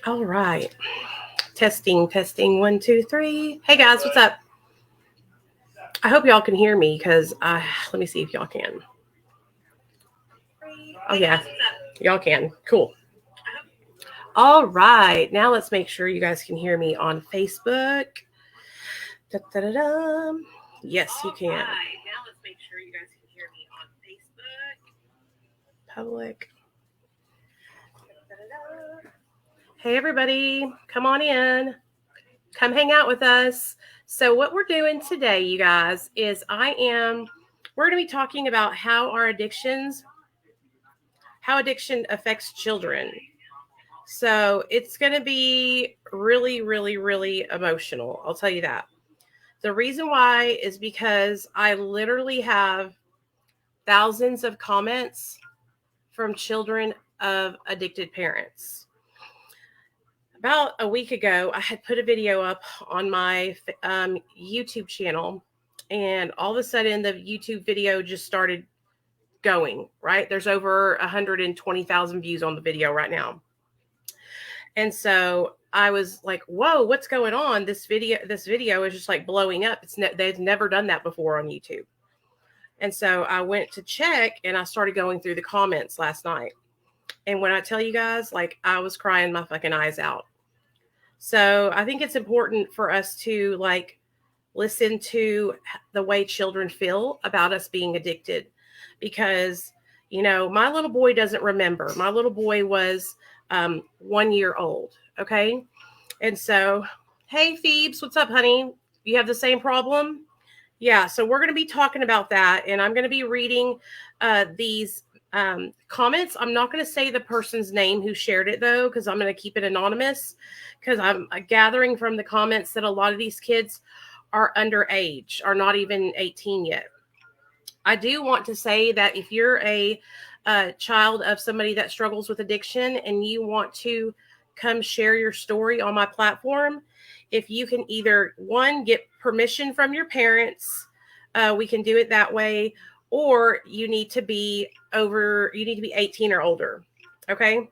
All right. Testing, testing. 1, 2, 3. Hey guys, what's up? I hope y'all can hear me because let me see if y'all can. Oh yeah, y'all can. Cool. All right. Now let's make sure you guys can hear me on Facebook. Da-da-da-da. Yes, you can. All right. Now let's make sure you guys can hear me on Facebook. Public. Da-da-da-da. Hey everybody, come on in. Come hang out with us. So what we're doing today, you guys, is we're going to be talking about how addiction affects children. So it's going to be really, really, really emotional. I'll tell you that. The reason why is because I literally have thousands of comments from children of addicted parents. About a week ago, I had put a video up on my YouTube channel, and all of a sudden the YouTube video just started going, right? There's over 120,000 views on the video right now. And so I was like, whoa, what's going on? This video is just like blowing up. They've never done that before on YouTube. And so I went to check and I started going through the comments last night. And when I tell you guys, like, I was crying my fucking eyes out. So I think it's important for us to like listen to the way children feel about us being addicted, because, you know, my little boy doesn't remember. My little boy was 1 year old. Okay. And so, hey Phoebes, what's up, honey? You have the same problem? Yeah. So we're going to be talking about that. And I'm going to be reading these comments. I'm not going to say the person's name who shared it though, because I'm going to keep it anonymous, because I'm gathering from the comments that a lot of these kids are underage, are not even 18 yet. I do want to say that if you're a child of somebody that struggles with addiction and you want to come share your story on my platform, if you can either, one, get permission from your parents, we can do it that way, or you need to be 18 or older. Okay.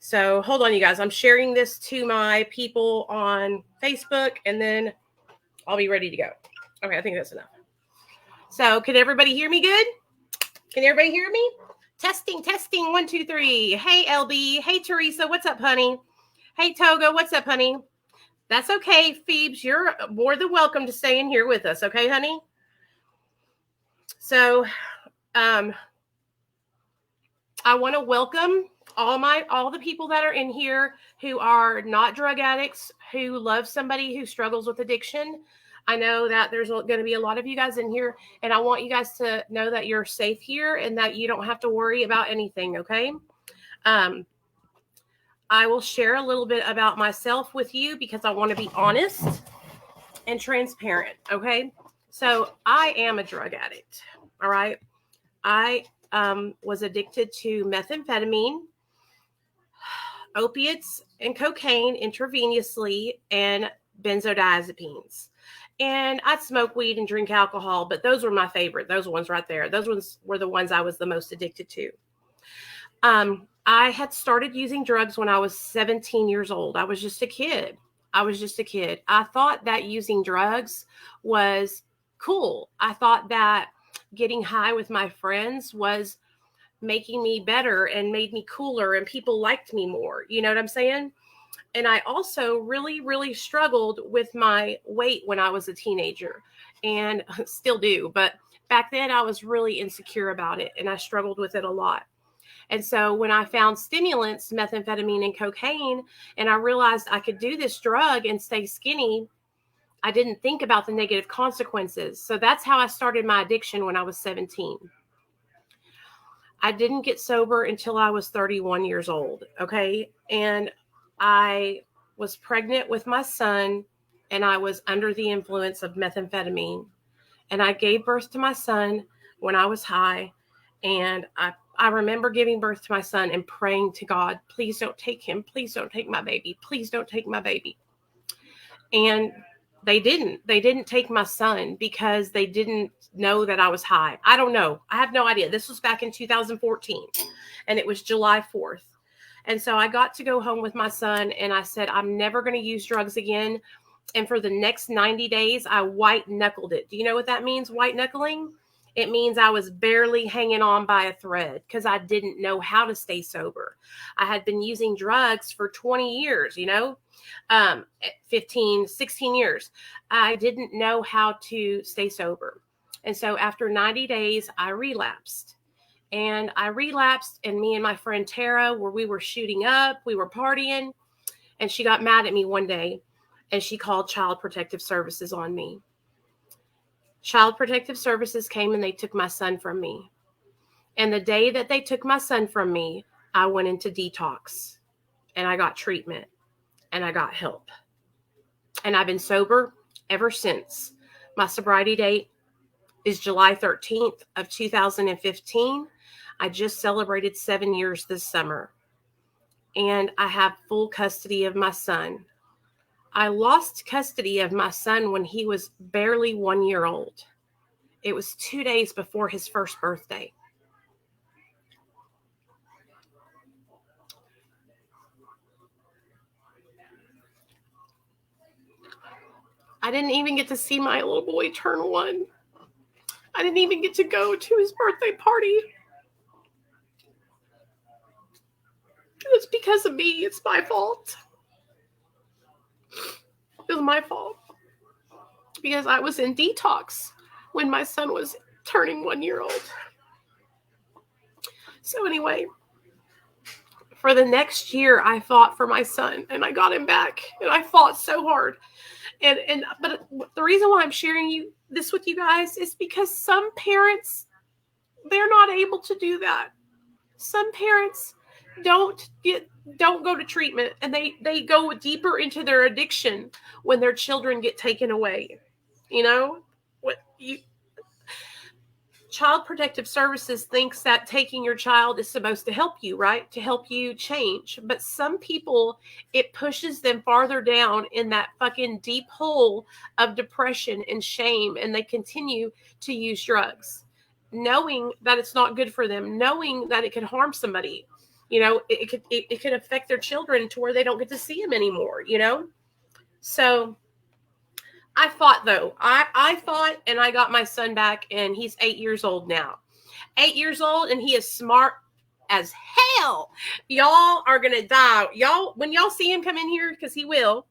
So hold on, you guys. I'm sharing this to my people on Facebook, and then I'll be ready to go. Okay, I think that's enough. So can everybody hear me good? Can everybody hear me? Testing, testing, 1, 2, 3. Hey, LB. Hey, Teresa. What's up, honey? Hey, Toga. What's up, honey? That's okay, Phoebes. You're more than welcome to stay in here with us. Okay, honey? So, I want to welcome all the people that are in here who are not drug addicts, who love somebody who struggles with addiction. I know that there's going to be a lot of you guys in here, and I want you guys to know that you're safe here and that you don't have to worry about anything, okay? I will share a little bit about myself with you because I want to be honest and transparent, okay? So I am a drug addict, all right? I was addicted to methamphetamine, opiates, and cocaine intravenously, and benzodiazepines. And I'd smoke weed and drink alcohol, but those were my favorite. Those ones right there. Those ones were the ones I was the most addicted to. I had started using drugs when I was 17 years old. I was just a kid. I thought that using drugs was cool. I thought that getting high with my friends was making me better and made me cooler, and people liked me more. You know what I'm saying? And I also really, really struggled with my weight when I was a teenager, and still do. But back then I was really insecure about it, and I struggled with it a lot. And so when I found stimulants, methamphetamine and cocaine, and I realized I could do this drug and stay skinny, I didn't think about the negative consequences. So that's how I started my addiction when I was 17. I didn't get sober until I was 31 years old. Okay. And I was pregnant with my son, and I was under the influence of methamphetamine. And I gave birth to my son when I was high. And I remember giving birth to my son and praying to God, please don't take him. Please don't take my baby. Please don't take my baby. And they didn't take my son because they didn't know that I was high. I don't know. I have no idea. This was back in 2014, and it was July 4th. And so I got to go home with my son, and I said, I'm never going to use drugs again. And for the next 90 days, I white knuckled it. Do you know what that means, white knuckling? It means I was barely hanging on by a thread because I didn't know how to stay sober. I had been using drugs for 20 years, 15, 16 years. I didn't know how to stay sober. And so after 90 days, I relapsed. And me and my friend Tara, where we were shooting up, we were partying, and she got mad at me one day, and she called Child Protective Services on me. Child Protective Services came and they took my son from me. And the day that they took my son from me, I went into detox, and I got treatment, and I got help. And I've been sober ever since. My sobriety date is July 13th of 2015. I just celebrated 7 years this summer, and I have full custody of my son. I lost custody of my son when he was barely 1 year old. It was 2 days before his first birthday. I didn't even get to see my little boy turn 1. I didn't even get to go to his birthday party. It's because of me. It's my fault. It was my fault. Because I was in detox when my son was turning 1 year old. So anyway, for the next year, I fought for my son, and I got him back, and I fought so hard. But the reason why I'm sharing this with you guys is because some parents, they're not able to do that. Some parents don't go to treatment, and they go deeper into their addiction when their children get taken away. Child Protective Services thinks that taking your child is supposed to help you, right? To help you change. But some people, it pushes them farther down in that fucking deep hole of depression and shame, and they continue to use drugs, knowing that it's not good for them, knowing that it could harm somebody. It could affect their children to where they don't get to see them anymore, So I fought, though. I fought, and I got my son back, and he's 8 years old now. 8 years old, and he is smart as hell. Y'all are going to die. When y'all see him come in here, because he will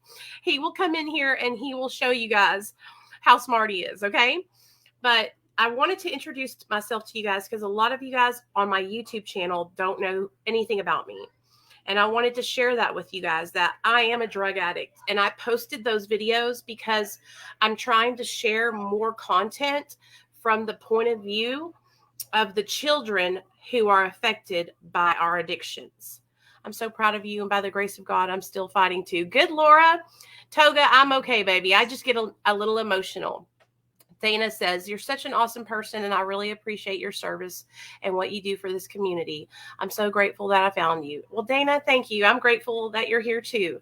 come in here, and he will show you guys how smart he is, okay? But I wanted to introduce myself to you guys because a lot of you guys on my YouTube channel don't know anything about me. And I wanted to share that with you guys, that I am a drug addict. And I posted those videos because I'm trying to share more content from the point of view of the children who are affected by our addictions. I'm so proud of you. And by the grace of God, I'm still fighting too. Good, Laura. Toga, I'm okay, baby. I just get a little emotional. Dana says, you're such an awesome person, and I really appreciate your service and what you do for this community. I'm so grateful that I found you. Well, Dana, thank you. I'm grateful that you're here too.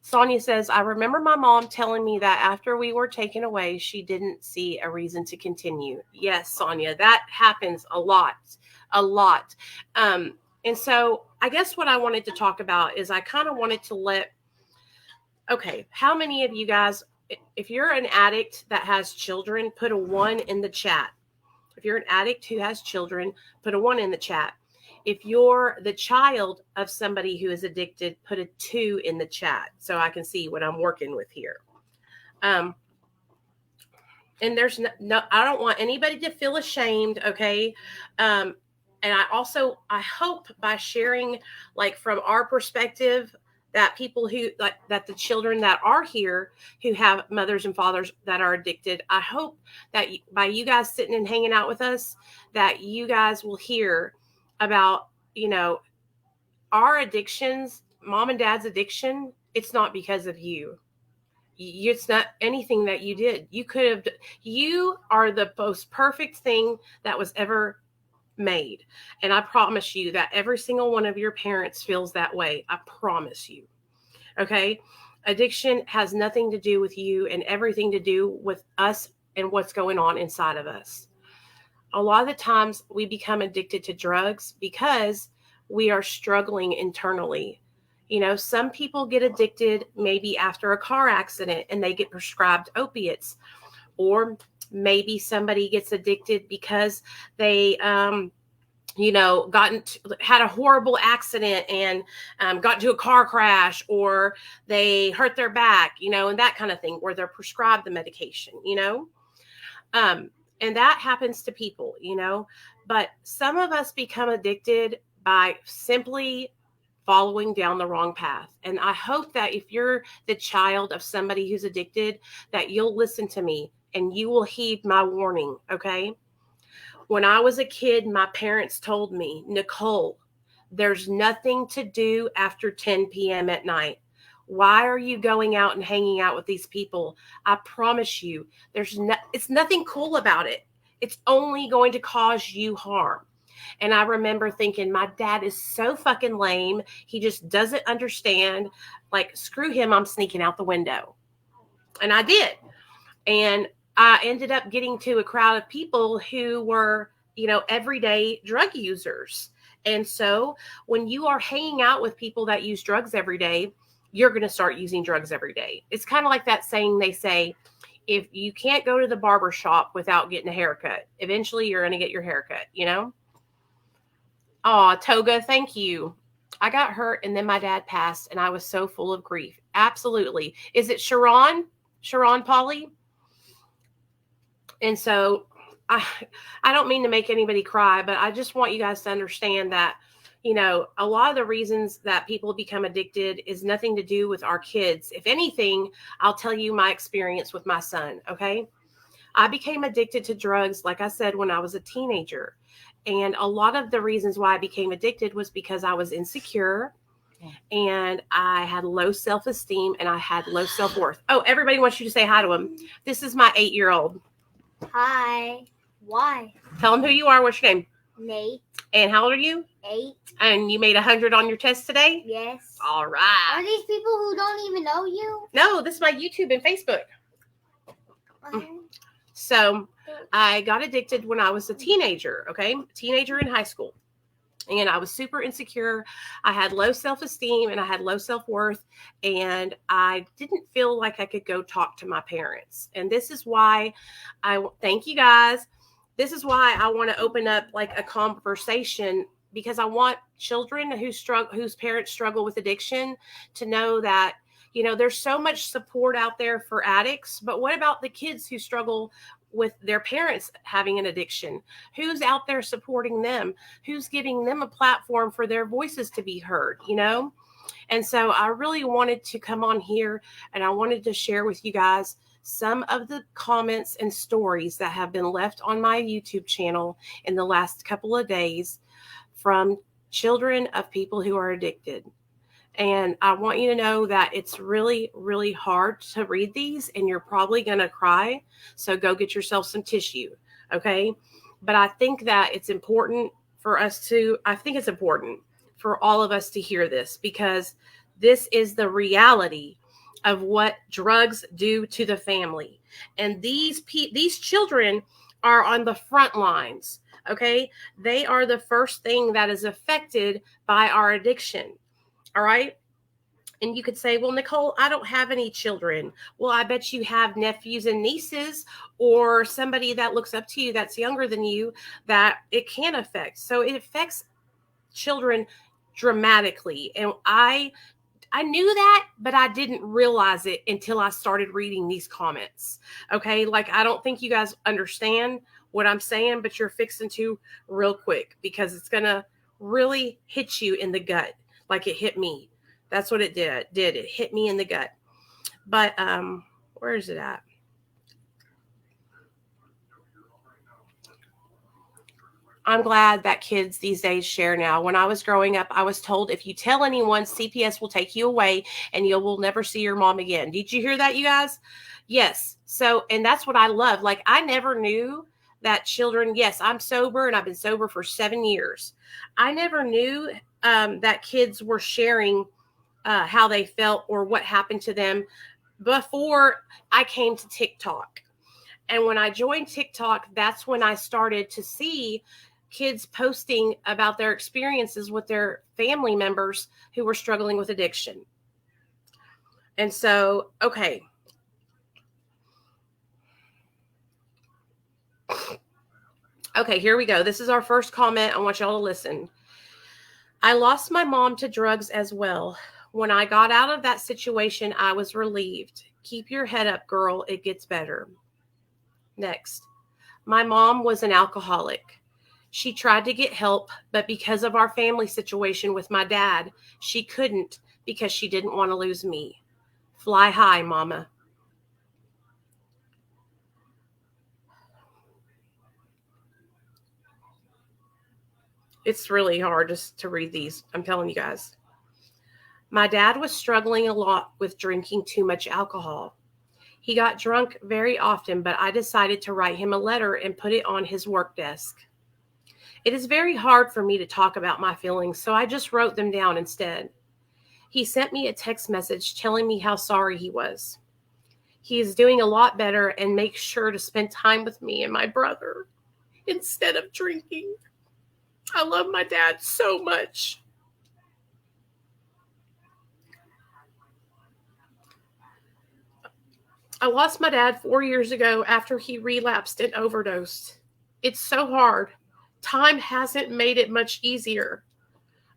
Sonia says, I remember my mom telling me that after we were taken away, she didn't see a reason to continue. Yes, Sonia, that happens a lot. And so I guess what I wanted to talk about is I kind of wanted to how many of you guys, if you're an addict that has children, put a 1 in the chat. If you're an addict who has children, put a 1 in the chat. If you're the child of somebody who is addicted, put a 2 in the chat so I can see what I'm working with here. And there's no, I don't want anybody to feel ashamed, okay? And I hope by sharing, from our perspective, that people that the children that are here who have mothers and fathers that are addicted, I hope that by you guys sitting and hanging out with us, that you guys will hear about, our addictions, mom and dad's addiction. It's not because of you. It's not anything that you did. You are the most perfect thing that was ever made. And I promise you that every single one of your parents feels that way. I promise you. Okay. Addiction has nothing to do with you and everything to do with us and what's going on inside of us. A lot of the times we become addicted to drugs because we are struggling internally. You know, some people get addicted maybe after a car accident and they get prescribed opiates, or maybe somebody gets addicted because they had a horrible accident and got into a car crash, or they hurt their back, and that kind of thing, where they're prescribed the medication, and that happens to people, but some of us become addicted by simply following down the wrong path. And I hope that if you're the child of somebody who's addicted, that you'll listen to me and you will heed my warning. Okay. When I was a kid, my parents told me, Nicole, there's nothing to do after 10 p.m. at night. Why are you going out and hanging out with these people? I promise you, it's nothing cool about it. It's only going to cause you harm. And I remember thinking, my dad is so fucking lame. He just doesn't understand. Like, screw him. I'm sneaking out the window. And I did. And I ended up getting to a crowd of people who were, everyday drug users. And so when you are hanging out with people that use drugs every day, you're going to start using drugs every day. It's kind of like that saying they say, if you can't go to the barber shop without getting a haircut, eventually you're going to get your haircut, Oh, Toga, thank you. I got hurt and then my dad passed and I was so full of grief. Absolutely. Is it Sharon? Sharon Polly? And so I don't mean to make anybody cry, but I just want you guys to understand that, a lot of the reasons that people become addicted is nothing to do with our kids. If anything, I'll tell you my experience with my son. Okay. I became addicted to drugs, like I said, when I was a teenager. And a lot of the reasons why I became addicted was because I was insecure and I had low self-esteem and I had low self-worth. Oh, everybody wants you to say hi to him. This is my 8-year-old. Hi. Why? Tell him who you are. What's your name? Nate. And how old are you? 8. And you made 100 on your test today? Yes. All right. Are these people who don't even know you? No, this is my YouTube and Facebook. So I got addicted when I was a teenager, okay? Teenager in high school. And I was super insecure. I had low self-esteem and I had low self-worth. And I didn't feel like I could go talk to my parents. And this is why thank you guys. This is why I want to open up like a conversation, because I want children whose parents struggle with addiction to know that, there's so much support out there for addicts. But what about the kids who struggle with their parents having an addiction? Who's out there supporting them? Who's giving them a platform for their voices to be heard, And so I really wanted to come on here and I wanted to share with you guys some of the comments and stories that have been left on my YouTube channel in the last couple of days from children of people who are addicted. And I want you to know that it's really, really hard to read these and you're probably going to cry. So go get yourself some tissue. Okay. But I think that it's important for all of us to hear this, because this is the reality of what drugs do to the family. And these children are on the front lines. Okay. They are the first thing that is affected by our addiction. All right. And you could say, well, Nicole, I don't have any children. Well, I bet you have nephews and nieces or somebody that looks up to you that's younger than you that it can affect. So it affects children dramatically. And I knew that, but I didn't realize it until I started reading these comments. Okay. Like, I don't think you guys understand what I'm saying, but you're fixing to real quick, because it's going to really hit you in the gut. Like it hit me. That's what it did. It hit me in the gut. But where is it at? I'm glad that kids these days share now. When I was growing up, I was told if you tell anyone, CPS will take you away and you will never see your mom again. Did you hear that, you guys? Yes. So, and that's what I love. Like, I never knew that children, yes, I'm sober and I've been sober for 7 years. I never knew that kids were sharing how they felt or what happened to them before I came to TikTok. And when I joined TikTok, that's when I started to see kids posting about their experiences with their family members who were struggling with addiction. And so, okay. Okay, here we go. This is our first comment. I want y'all to listen. I lost my mom to drugs as well. When I got out of that situation, I was relieved. Keep your head up, girl. It gets better. Next. My mom was an alcoholic. She tried to get help, but because of our family situation with my dad, she couldn't because she didn't want to lose me. Fly high, mama. It's really hard just to read these. I'm telling you guys. My dad was struggling a lot with drinking too much alcohol. He got drunk very often, but I decided to write him a letter and put it on his work desk. It is very hard for me to talk about my feelings, so I just wrote them down instead. He sent me a text message telling me how sorry he was. He is doing a lot better and makes sure to spend time with me and my brother instead of drinking. I love my dad so much. I lost my dad 4 years ago after he relapsed and overdosed. It's so hard. Time hasn't made it much easier.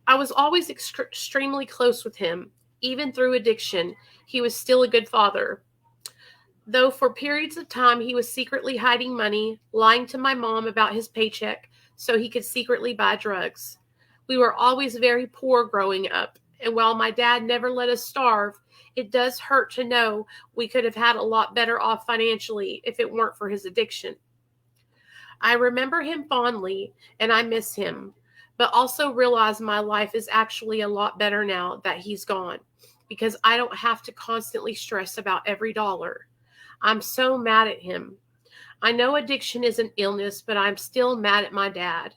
I was always extremely close with him. Even through addiction, he was still a good father. Though for periods of time he was secretly hiding money, lying to my mom about his paycheck so he could secretly buy drugs. We were always very poor growing up, and while my dad never let us starve, it does hurt to know we could have had a lot better off financially if it weren't for his addiction. I remember him fondly, and I miss him, but also realize my life is actually a lot better now that he's gone, because I don't have to constantly stress about every dollar. I'm so mad at him. I know addiction is an illness, but I'm still mad at my dad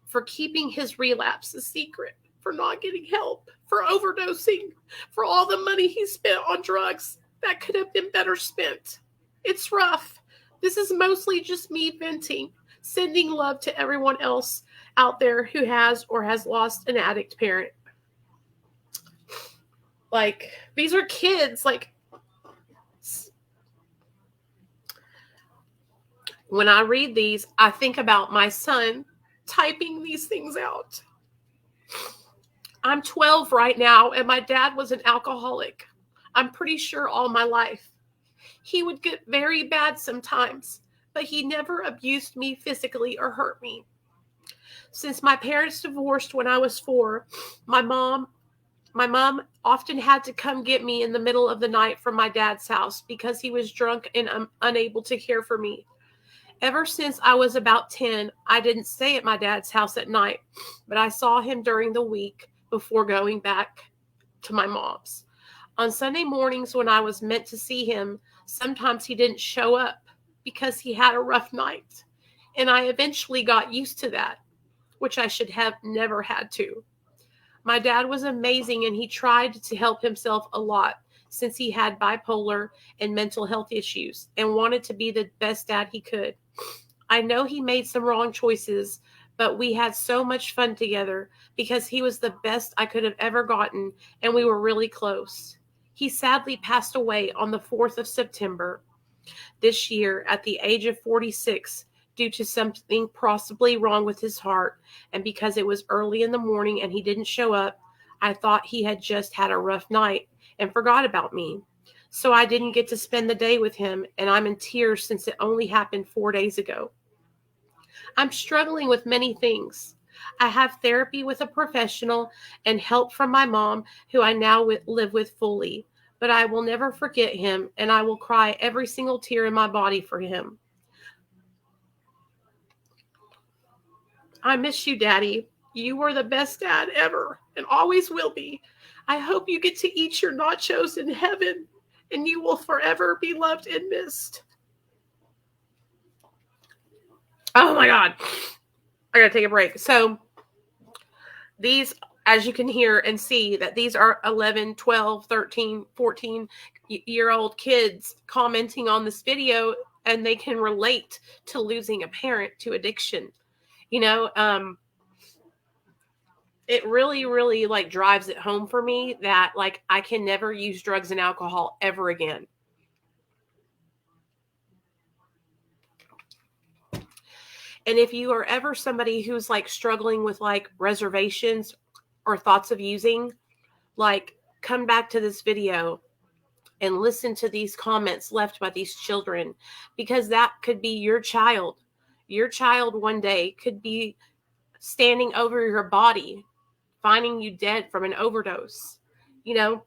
for keeping his relapse a secret, for not getting help, for overdosing, for all the money he spent on drugs that could have been better spent. It's rough. This is mostly just me venting, sending love to everyone else out there who has or has lost an addict parent. Like, these are kids. Like, when I read these, I think about my son typing these things out. I'm 12 right now, and my dad was an alcoholic. I'm pretty sure all my life. He would get very bad sometimes, but he never abused me physically or hurt me. Since my parents divorced when I was 4, my mom often had to come get me in the middle of the night from my dad's house because he was drunk and unable to care for me. Ever since I was about 10, I didn't stay at my dad's house at night, but I saw him during the week before going back to my mom's. On Sunday mornings when I was meant to see him, sometimes he didn't show up because he had a rough night, and I eventually got used to that, which I should have never had to. My dad was amazing, and he tried to help himself a lot since he had bipolar and mental health issues and wanted to be the best dad he could. I know he made some wrong choices, but we had so much fun together because he was the best I could have ever gotten, and we were really close. He sadly passed away on the 4th of September this year at the age of 46 due to something possibly wrong with his heart, and because it was early in the morning and he didn't show up, I thought he had just had a rough night and forgot about me. So I didn't get to spend the day with him, and I'm in tears since it only happened 4 days ago. I'm struggling with many things. I have therapy with a professional and help from my mom, who I now live with fully. But I will never forget him, and I will cry every single tear in my body for him. I miss you, Daddy. You were the best dad ever and always will be. I hope you get to eat your nachos in heaven, and you will forever be loved and missed. Oh my God. I gotta take a break. So these, as you can hear and see, that these are 11, 12, 13, 14-year-old kids commenting on this video, and they can relate to losing a parent to addiction. You know, it really, really like drives it home for me that like I can never use drugs and alcohol ever again. And if you are ever somebody who's like struggling with like reservations or thoughts of using, like come back to this video and listen to these comments left by these children, because that could be your child. Your child one day could be standing over your body, finding you dead from an overdose. You know,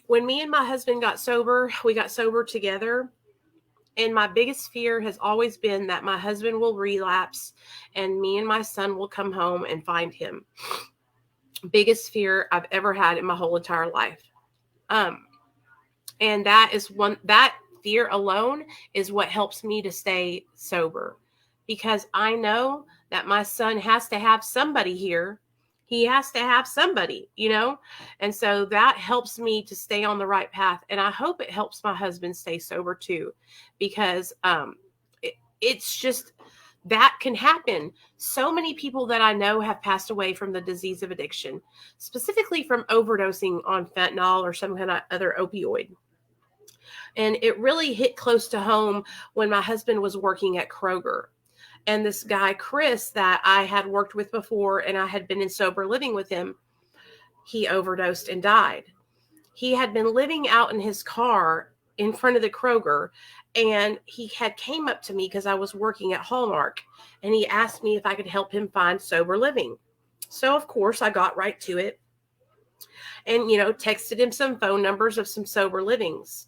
when me and my husband got sober, we got sober together. And my biggest fear has always been that my husband will relapse and me and my son will come home and find him. Biggest fear I've ever had in my whole entire life. And that fear alone is what helps me to stay sober, because I know that my son has to have somebody here. He has to have somebody, you know? And so that helps me to stay on the right path. And I hope it helps my husband stay sober too, because it's just, that can happen. So many people that I know have passed away from the disease of addiction, specifically from overdosing on fentanyl or some kind of other opioid. And it really hit close to home when my husband was working at Kroger. And this guy, Chris, that I had worked with before and I had been in sober living with him, he overdosed and died. He had been living out in his car in front of the Kroger, and he had came up to me because I was working at Hallmark, and he asked me if I could help him find sober living. So, of course, I got right to it and, you know, texted him some phone numbers of some sober livings.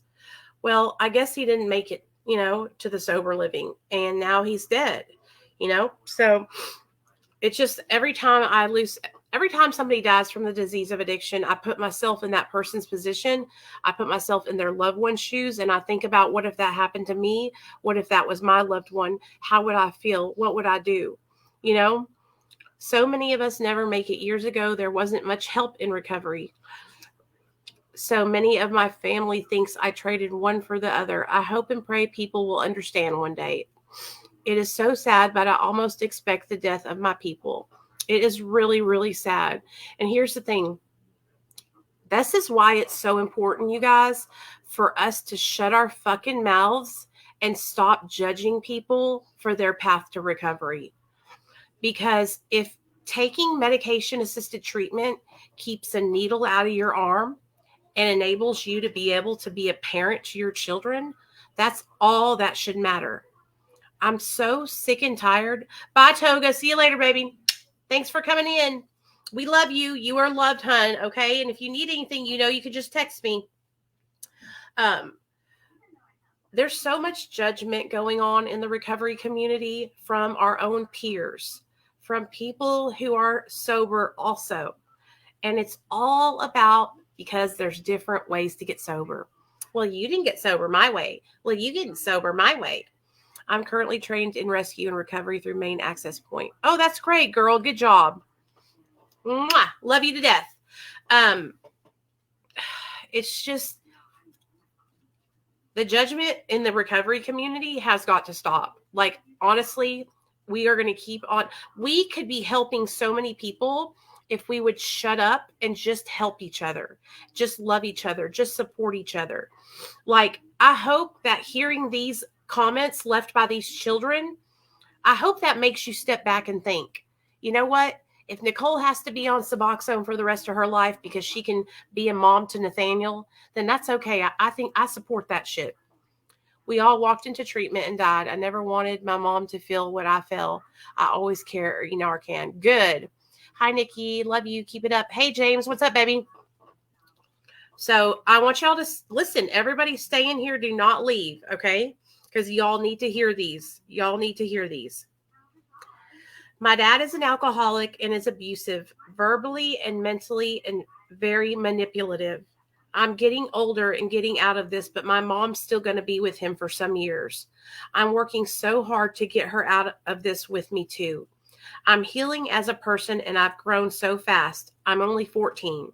Well, I guess he didn't make it, you know, to the sober living, and now he's dead, you know? So it's just every time somebody dies from the disease of addiction, I put myself in that person's position. I put myself in their loved one's shoes, and I think about, what if that happened to me? What if that was my loved one? How would I feel? What would I do? You know, so many of us never make it. Years ago, there wasn't much help in recovery. So many of my family thinks I traded one for the other. I hope and pray people will understand one day. It is so sad, but I almost expect the death of my people. It is really, really sad. And here's the thing. This is why it's so important, you guys, for us to shut our fucking mouths and stop judging people for their path to recovery. Because if taking medication-assisted treatment keeps a needle out of your arm and enables you to be able to be a parent to your children, that's all that should matter. I'm so sick and tired. Bye, Toga. See you later, baby. Thanks for coming in. We love you. You are loved, hun. Okay. And if you need anything, you know, you can just text me. There's so much judgment going on in the recovery community from our own peers, from people who are sober also. And it's all about, because there's different ways to get sober. Well, you didn't get sober my way. Well, you getting sober my way. I'm currently trained in rescue and recovery through Maine Access Point. Oh, that's great, girl. Good job. Mwah. Love you to death. It's just, the judgment in the recovery community has got to stop. Like, honestly, we are going to keep on. We could be helping so many people if we would shut up and just help each other, just love each other, just support each other. Like, I hope that hearing these comments left by these children, I hope that makes you step back and think, you know what? If Nicole has to be on Suboxone for the rest of her life because she can be a mom to Nathaniel, then that's okay. I think I support that shit. We all walked into treatment and died. I never wanted my mom to feel what I felt. I always carry Narcan. Good. Hi, Nikki. Love you. Keep it up. Hey, James. What's up, baby? So I want y'all to listen. Everybody stay in here. Do not leave, okay? Because y'all need to hear these. Y'all need to hear these. My dad is an alcoholic and is abusive, verbally and mentally, and very manipulative. I'm getting older and getting out of this, but my mom's still going to be with him for some years. I'm working so hard to get her out of this with me too. I'm healing as a person and I've grown so fast. I'm only 14.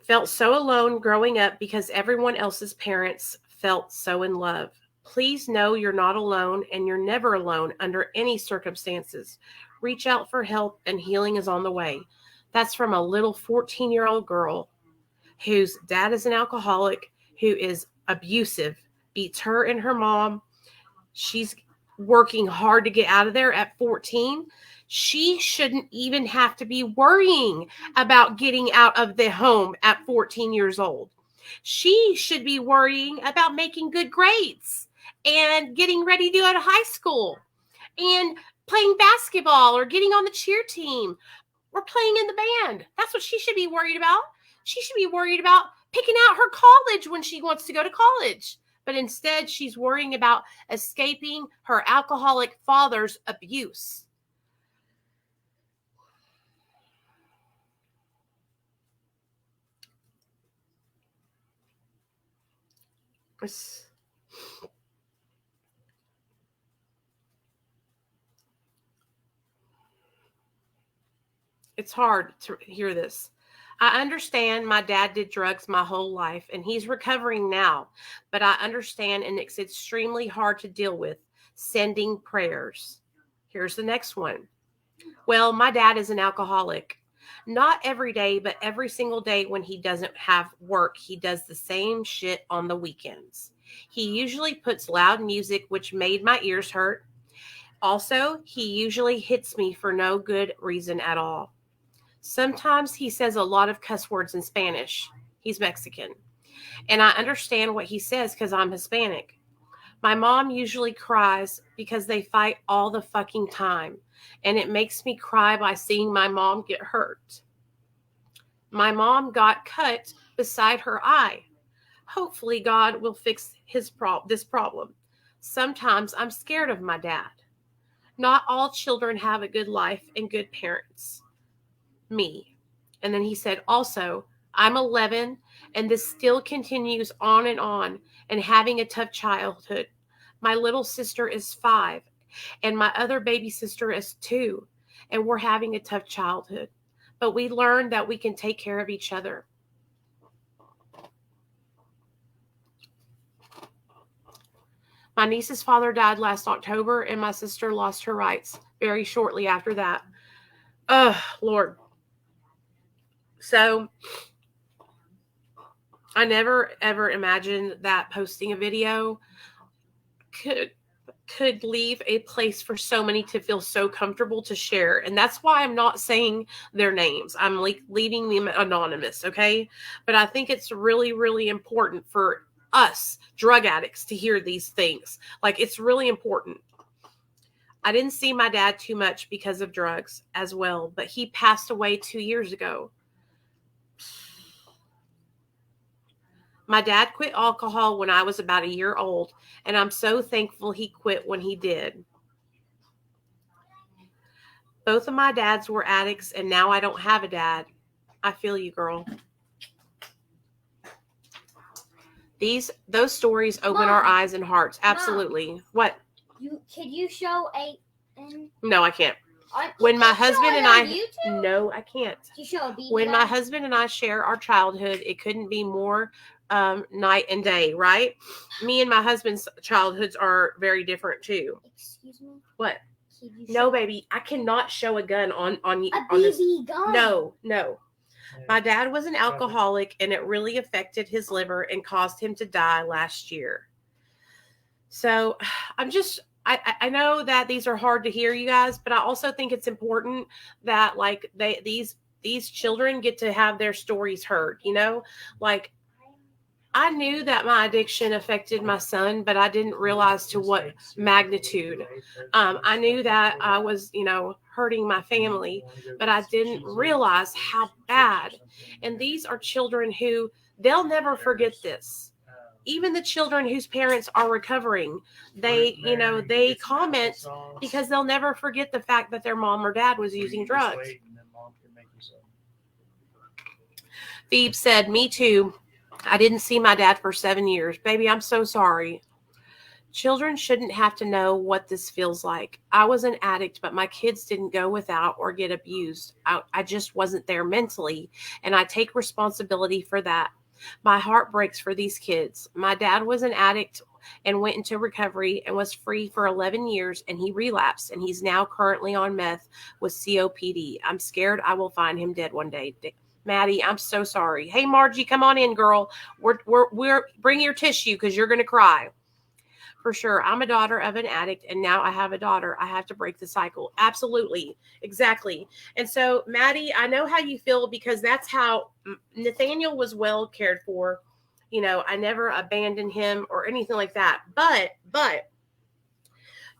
Felt so alone growing up because everyone else's parents felt so in love. Please know you're not alone, and you're never alone under any circumstances. Reach out for help, and healing is on the way. That's from a little 14-year-old girl whose dad is an alcoholic, who is abusive, beats her and her mom. She's working hard to get out of there at 14. She shouldn't even have to be worrying about getting out of the home at 14 years old. She should be worrying about making good grades and getting ready to go to high school and playing basketball or getting on the cheer team or playing in the band. That's what she should be worried about. She should be worried about picking out her college when she wants to go to college. But instead, she's worrying about escaping her alcoholic father's abuse. It's hard to hear this. I understand my dad did drugs my whole life and he's recovering now, but I understand and it's extremely hard to deal with. Sending prayers. Here's the next one. Well, my dad is an alcoholic. Not every day, but every single day when he doesn't have work, he does the same shit on the weekends. He usually puts loud music, which made my ears hurt. Also, he usually hits me for no good reason at all. Sometimes he says a lot of cuss words in Spanish. He's Mexican. And I understand what he says because I'm Hispanic. My mom usually cries because they fight all the fucking time. And it makes me cry by seeing my mom get hurt. My mom got cut beside her eye. Hopefully God will fix this problem. Sometimes I'm scared of my dad. Not all children have a good life and good parents. Me. And then he said, also, I'm 11 and this still continues on and having a tough childhood. My little sister is 5 and my other baby sister is 2 and we're having a tough childhood. But we learned that we can take care of each other. My niece's father died last October and my sister lost her rights very shortly after that. Oh, Lord. So I never, ever imagined that posting a video could leave a place for so many to feel so comfortable to share. And that's why I'm not saying their names. I'm leaving them anonymous, okay? But I think it's really, really important for us drug addicts to hear these things. Like, it's really important. I didn't see my dad too much because of drugs as well, but he passed away 2 years ago. My dad quit alcohol when I was about a year old, and I'm so thankful he quit when he did. Both of my dads were addicts, and now I don't have a dad. I feel you, girl. Those stories open our eyes and hearts. Absolutely. Mom, what? Could you show No, I can't. When my husband and I, no, I can't. You show a when my husband and I share our childhood, it couldn't be more night and day, right? Me and my husband's childhoods are very different too. Excuse me. What? No, baby, I cannot show a gun on you. A BB gun. No. My dad was an alcoholic, and it really affected his liver and caused him to die last year. So I know that these are hard to hear, you guys, but I also think it's important that like these children get to have their stories heard, you know? Like, I knew that my addiction affected my son, but I didn't realize to what magnitude. I knew that I was, hurting my family, but I didn't realize how bad. And these are children who they'll never forget this. Even the children whose parents are recovering, they comment because they'll never forget the fact that their mom or dad was using drugs. Phoebe said, me too. I didn't see my dad for 7 years. Baby, I'm so sorry. Children shouldn't have to know what this feels like. I was an addict, but my kids didn't go without or get abused. I just wasn't there mentally, and I take responsibility for that. My heart breaks for these kids. My dad was an addict and went into recovery and was free for 11 years, and he relapsed, and he's now currently on meth with COPD. I'm scared I will find him dead one day. Maddie, I'm so sorry. Hey, Margie, come on in, girl. We're bring your tissue because you're going to cry. For sure. I'm a daughter of an addict, and now I have a daughter. I have to break the cycle. Absolutely. Exactly. And so, Maddie, I know how you feel because that's how Nathaniel was well cared for. You know, I never abandoned him or anything like that. But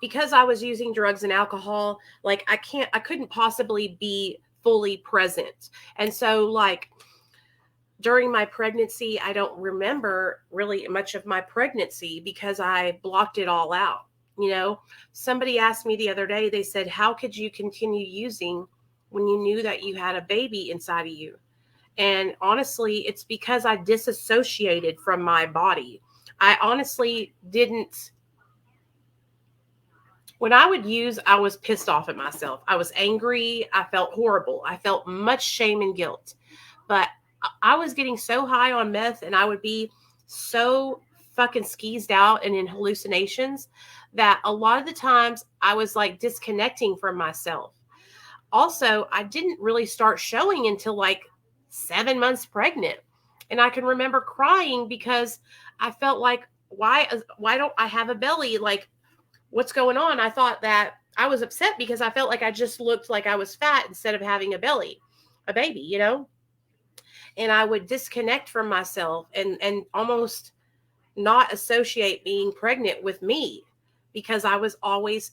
because I was using drugs and alcohol, like I couldn't possibly be fully present. And so, like, during my pregnancy, I don't remember really much of my pregnancy because I blocked it all out. You know, somebody asked me the other day, they said, how could you continue using when you knew that you had a baby inside of you? And honestly, it's because I disassociated from my body. I honestly didn't. When I would use, I was pissed off at myself. I was angry. I felt horrible. I felt much shame and guilt. But I was getting so high on meth, and I would be so fucking skeezed out and in hallucinations that a lot of the times I was like disconnecting from myself. Also, I didn't really start showing until like 7 months pregnant. And I can remember crying because I felt like, why don't I have a belly? Like, what's going on? I thought that I was upset because I felt like I just looked like I was fat instead of having a belly, a baby, you know? And I would disconnect from myself and almost not associate being pregnant with me because I was always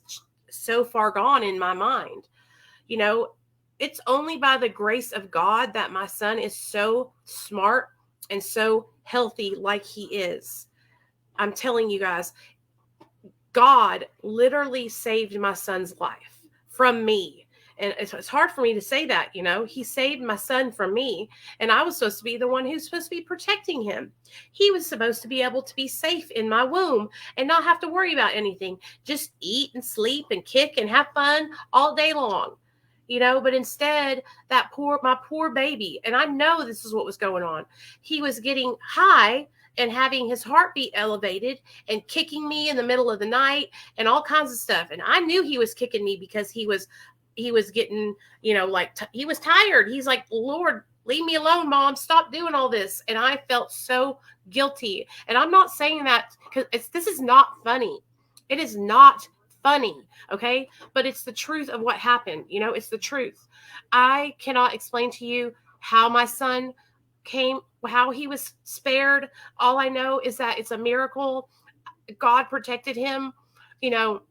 so far gone in my mind. You know, it's only by the grace of God that my son is so smart and so healthy like he is. I'm telling you guys, God literally saved my son's life from me. And it's hard for me to say that, you know, he saved my son from me. And I was supposed to be the one who's supposed to be protecting him. He was supposed to be able to be safe in my womb and not have to worry about anything. Just eat and sleep and kick and have fun all day long, you know. But instead, my poor baby, and I know this is what was going on. He was getting high and having his heartbeat elevated and kicking me in the middle of the night and all kinds of stuff. And I knew he was kicking me because he was getting, you know, like he was tired. He's like, Lord, leave me alone, Mom. Stop doing all this. And I felt so guilty. And I'm not saying that because this is not funny. It is not funny. Okay. But it's the truth of what happened. You know, it's the truth. I cannot explain to you how my son came, how he was spared. All I know is that it's a miracle. God protected him. You know,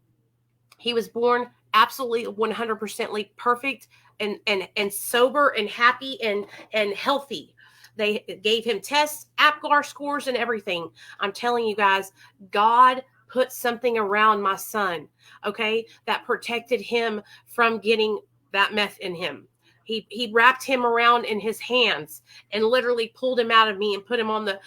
he was born absolutely 100% perfect and sober and happy and healthy. They gave him tests, APGAR scores, and everything. I'm telling you guys, God put something around my son, okay, that protected him from getting that meth in him. He wrapped him around in his hands and literally pulled him out of me and put him on the,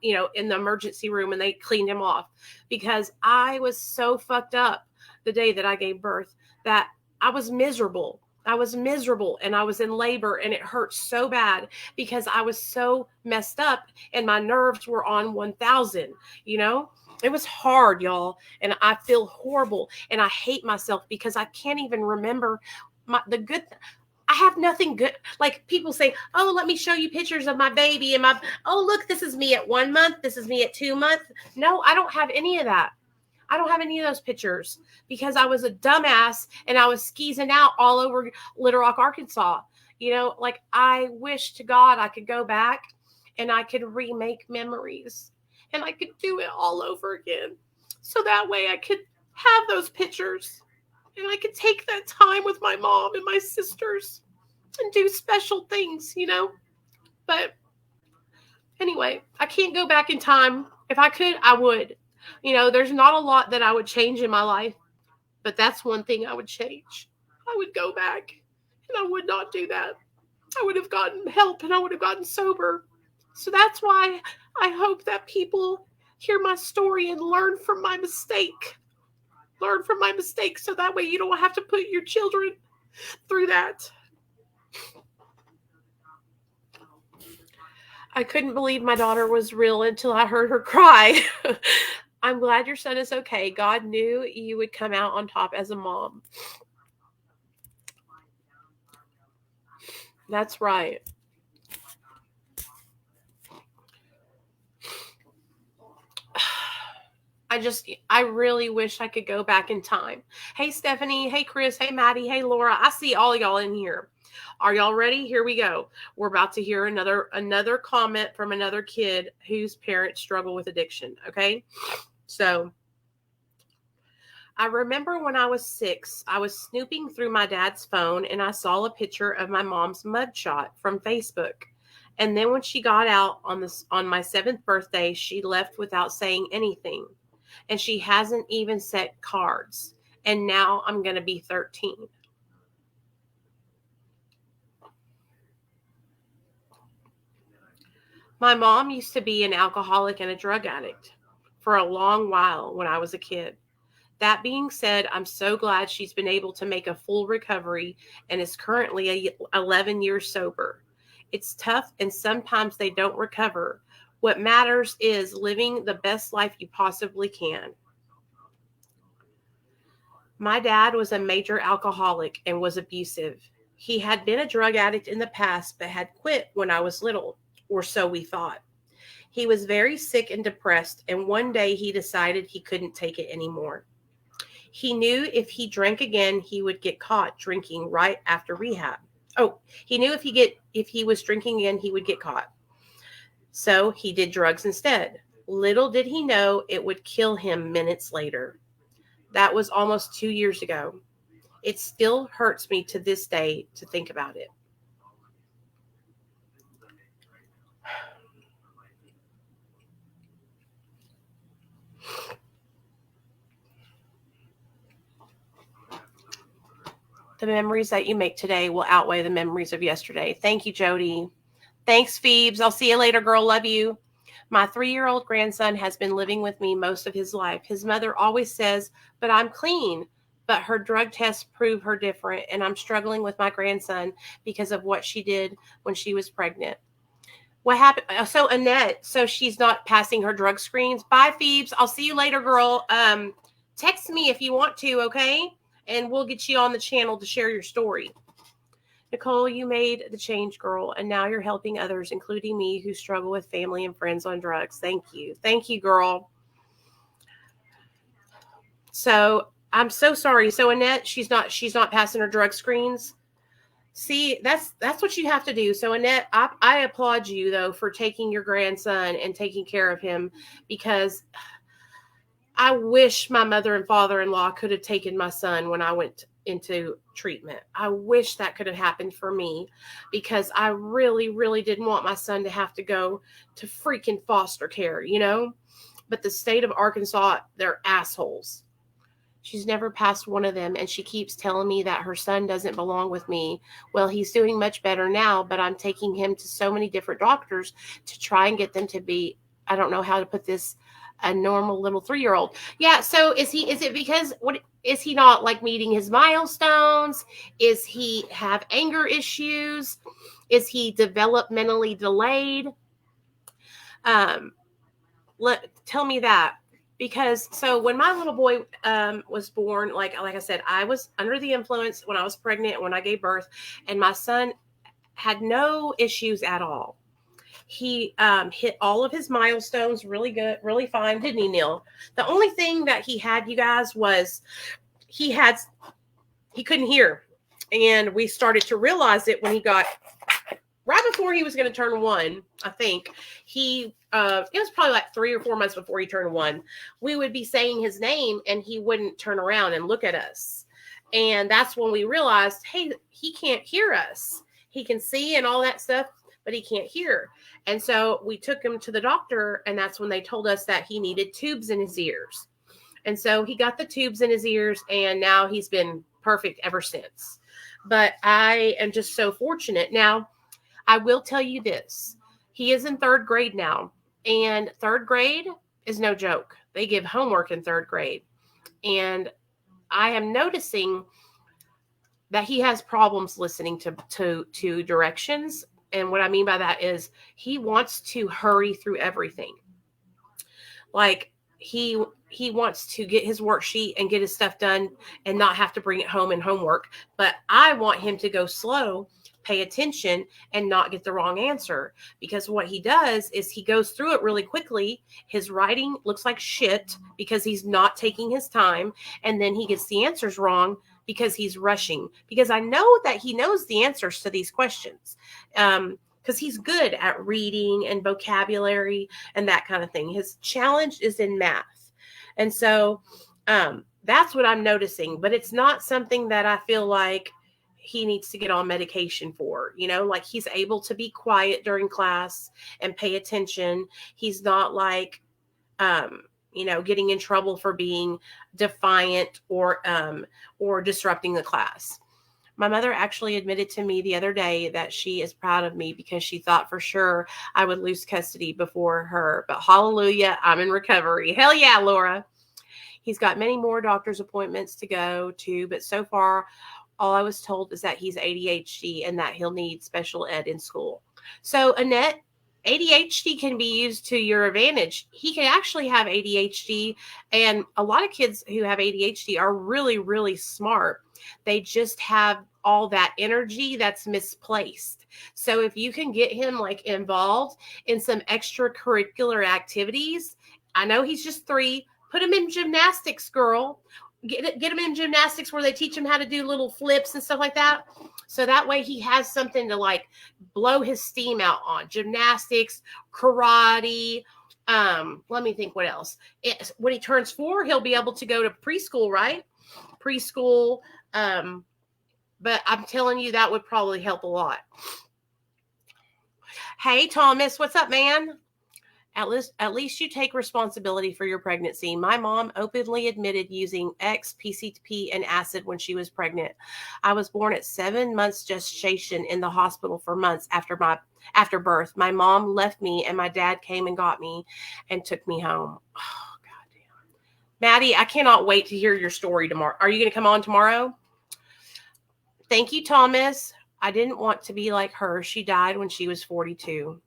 you know, in the emergency room, and they cleaned him off because I was so fucked up the day that I gave birth that I was miserable. I was miserable and I was in labor and it hurt so bad because I was so messed up and my nerves were on 1,000, you know? It was hard, y'all. And I feel horrible and I hate myself because I can't even remember the good. I have nothing good. Like people say, oh, let me show you pictures of my baby and oh, look, this is me at 1 month. This is me at 2 months. No, I don't have any of that. I don't have any of those pictures because I was a dumbass and I was skeezing out all over Little Rock, Arkansas. You know, like I wish to God I could go back and I could remake memories and I could do it all over again. So that way I could have those pictures and I could take that time with my mom and my sisters and do special things, you know. But anyway, I can't go back in time. If I could, I would. You know, there's not a lot that I would change in my life, but that's one thing I would change. I would go back and I would not do that. I would have gotten help and I would have gotten sober. So that's why I hope that people hear my story and learn from my mistake. Learn from my mistake so that way you don't have to put your children through that. I couldn't believe my daughter was real until I heard her cry. I'm glad your son is okay. God knew you would come out on top as a mom. That's right. I really wish I could go back in time. Hey, Stephanie. Hey, Chris. Hey, Maddie. Hey, Laura. I see all y'all in here. Are y'all ready? Here we go. We're about to hear another comment from another kid whose parents struggle with addiction. Okay. So I remember when I was 6, I was snooping through my dad's phone and I saw a picture of my mom's mugshot from Facebook. And then when she got out on my 7th birthday, she left without saying anything. And she hasn't even set cards. And now I'm going to be 13. My mom used to be an alcoholic and a drug addict for a long while when I was a kid. That being said, I'm so glad she's been able to make a full recovery and is currently 11 years sober. It's tough and sometimes they don't recover. What matters is living the best life you possibly can. My dad was a major alcoholic and was abusive. He had been a drug addict in the past, but had quit when I was little, or so we thought. He was very sick and depressed, and one day he decided he couldn't take it anymore. He knew if he drank again, he would get caught drinking right after rehab. Oh, he knew if he was drinking again, he would get caught. So he did drugs instead. Little did he know it would kill him minutes later. That was almost 2 years ago. It still hurts me to this day to think about it. The memories that you make today will outweigh the memories of yesterday. Thank you, Jody. Thanks, Phoebes. I'll see you later, girl. Love you. My 3-year-old grandson has been living with me most of his life. His mother always says, but I'm clean. But her drug tests prove her different, and I'm struggling with my grandson because of what she did when she was pregnant. What happened? So Annette, so she's not passing her drug screens. Bye, Phoebes. I'll see you later, girl. Text me if you want to, okay? And we'll get you on the channel to share your story. Nicole, you made the change, girl, and now you're helping others, including me, who struggle with family and friends on drugs. Thank you. Thank you, girl. So I'm so sorry. So Annette, she's not passing her drug screens. See, that's what you have to do. So Annette, I applaud you though for taking your grandson and taking care of him, because I wish my mother and father-in-law could have taken my son when I went into treatment. I wish that could have happened for me, because I really, really didn't want my son to have to go to freaking foster care, you know? But the state of Arkansas, they're assholes. She's never passed one of them, and she keeps telling me that her son doesn't belong with me. Well, he's doing much better now, but I'm taking him to so many different doctors to try and get them to be, I don't know how to put this, a normal little 3-year-old. Yeah. So is it because what is he not like meeting his milestones? Is he have anger issues? Is he developmentally delayed? Tell me that, because so when my little boy was born, like I said, I was under the influence when I was pregnant, when I gave birth, and my son had no issues at all. He hit all of his milestones really good, really fine, didn't he, Neil? The only thing that he had, you guys, was he couldn't hear. And we started to realize it when he got, right before he was going to turn 1, I think. It was probably like 3 or 4 months before he turned 1. We would be saying his name and he wouldn't turn around and look at us. And that's when we realized, hey, he can't hear us. He can see and all that stuff, but he can't hear. And so we took him to the doctor, and that's when they told us that he needed tubes in his ears. And so he got the tubes in his ears, and now he's been perfect ever since. But I am just so fortunate. Now, I will tell you this. He is in 3rd grade now, and 3rd grade is no joke. They give homework in 3rd grade. And I am noticing that he has problems listening to directions. And what I mean by that is he wants to hurry through everything. Like, he wants to get his worksheet and get his stuff done and not have to bring it home in homework. But I want him to go slow, pay attention, and not get the wrong answer. Because what he does is he goes through it really quickly. His writing looks like shit because he's not taking his time. And then he gets the answers wrong because he's rushing. Because I know that he knows the answers to these questions. Because he's good at reading and vocabulary and that kind of thing. His challenge is in math. And so that's what I'm noticing. But it's not something that I feel like he needs to get on medication for. You know, like he's able to be quiet during class and pay attention. He's not like, you know, getting in trouble for being defiant or disrupting the class. My mother actually admitted to me the other day that she is proud of me because she thought for sure I would lose custody before her. But hallelujah, I'm in recovery. Hell yeah, Laura. He's got many more doctor's appointments to go to, but so far, all I was told is that he's ADHD and that he'll need special ed in school. So, Annette, ADHD can be used to your advantage. He can actually have ADHD, and a lot of kids who have ADHD are really, really smart. They just have all that energy that's misplaced. So if you can get him like involved in some extracurricular activities, I know he's just 3, put him in gymnastics, girl. Get him in gymnastics where they teach him how to do little flips and stuff like that. So that way he has something to like blow his steam out on. Gymnastics, karate. Let me think what else. When he turns 4, he'll be able to go to preschool, right? Preschool. But I'm telling you, that would probably help a lot. Hey, Thomas, what's up, man? At least you take responsibility for your pregnancy. My mom openly admitted using PCP, and acid when she was pregnant. I was born at 7 months gestation in the hospital for months after birth. My mom left me and my dad came and got me and took me home. Oh, goddamn. Maddie, I cannot wait to hear your story tomorrow. Are you going to come on tomorrow? Thank you, Thomas. I didn't want to be like her. She died when she was 42.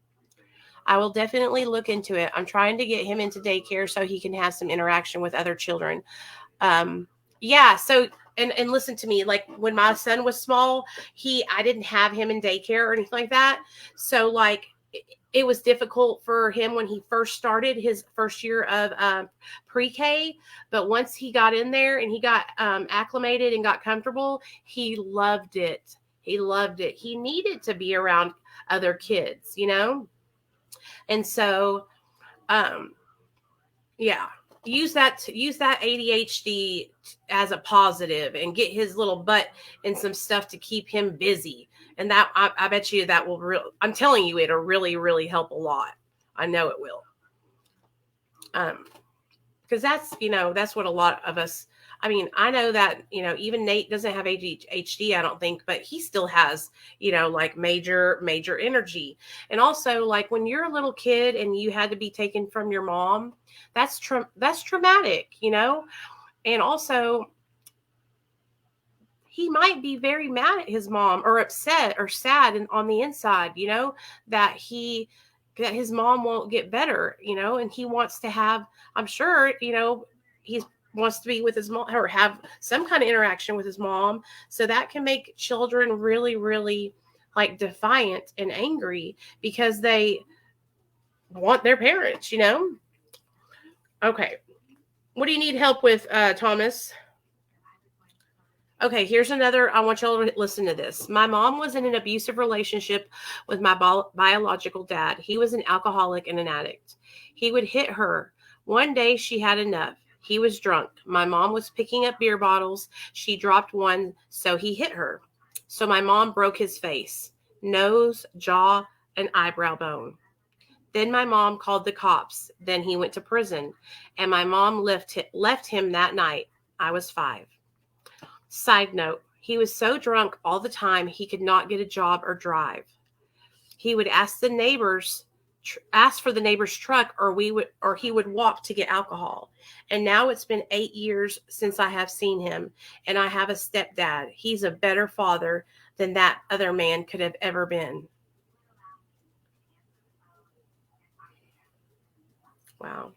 I will definitely look into it. I'm trying to get him into daycare so he can have some interaction with other children. Yeah. So, and listen to me, like when my son was small, I didn't have him in daycare or anything like that. So like it was difficult for him when he first started his first year of pre-K. But once he got in there and he got acclimated and got comfortable, he loved it. He loved it. He needed to be around other kids, you know? And so, yeah, use that ADHD as a positive and get his little butt in some stuff to keep him busy. And that, I bet you that will I'm telling you, it'll really, really help a lot. I know it will. Because that's, you know, that's what a lot of us, I mean, I know that, you know, even Nate doesn't have ADHD, I don't think, but he still has, you know, like major energy. And also like when you're a little kid and you had to be taken from your mom, that's traumatic, you know? And also he might be very mad at his mom or upset or sad and on the inside, you know, that his mom won't get better, you know, and he wants to have, I'm sure, you know, he wants to be with his mom or have some kind of interaction with his mom. So that can make children really, really like defiant and angry because they want their parents, you know? Okay. What do you need help with, Thomas? Okay, here's another. I want y'all to listen to this. My mom was in an abusive relationship with my biological dad. He was an alcoholic and an addict. He would hit her. One day she had enough. He was drunk. My mom was picking up beer bottles. She dropped one, so he hit her. So my mom broke his face, nose, jaw, and eyebrow bone. Then my mom called the cops. Then he went to prison. And my mom left him that night. I was 5. Side note, he was so drunk all the time he could not get a job or drive. He would ask for the neighbor's truck or he would walk to get alcohol. And now it's been 8 years since I have seen him, and I have a stepdad. He's a better father than that other man could have ever been. Wow.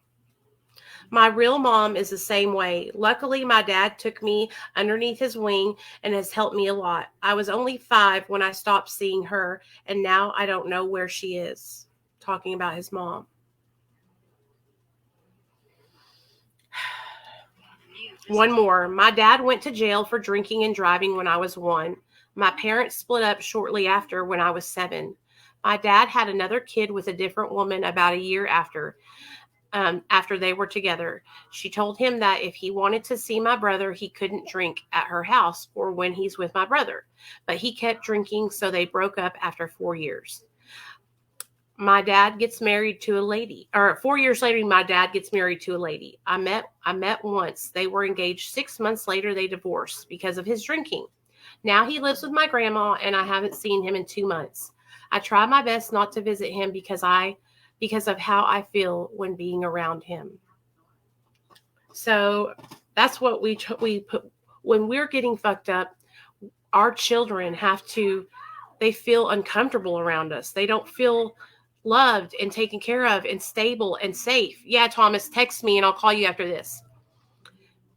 My real mom is the same way. Luckily, my dad took me underneath his wing and has helped me a lot. I was only 5 when I stopped seeing her, and now I don't know where she is. Talking about his mom. One more. My dad went to jail for drinking and driving when I was 1. My parents split up shortly after when I was 7. My dad had another kid with a different woman about a year after they were together. She told him that if he wanted to see my brother, he couldn't drink at her house or when he's with my brother. But he kept drinking, so they broke up after 4 years. My dad gets married to a lady, or 4 years later, my dad gets married to a lady. I met once. They were engaged. 6 months later, they divorced because of his drinking. Now he lives with my grandma, and I haven't seen him in 2 months. I try my best not to visit him because of how I feel when being around him. So that's what we put when we're getting fucked up. Our children they feel uncomfortable around us. They don't feel loved and taken care of and stable and safe. Yeah, Thomas, text me and I'll call you after this.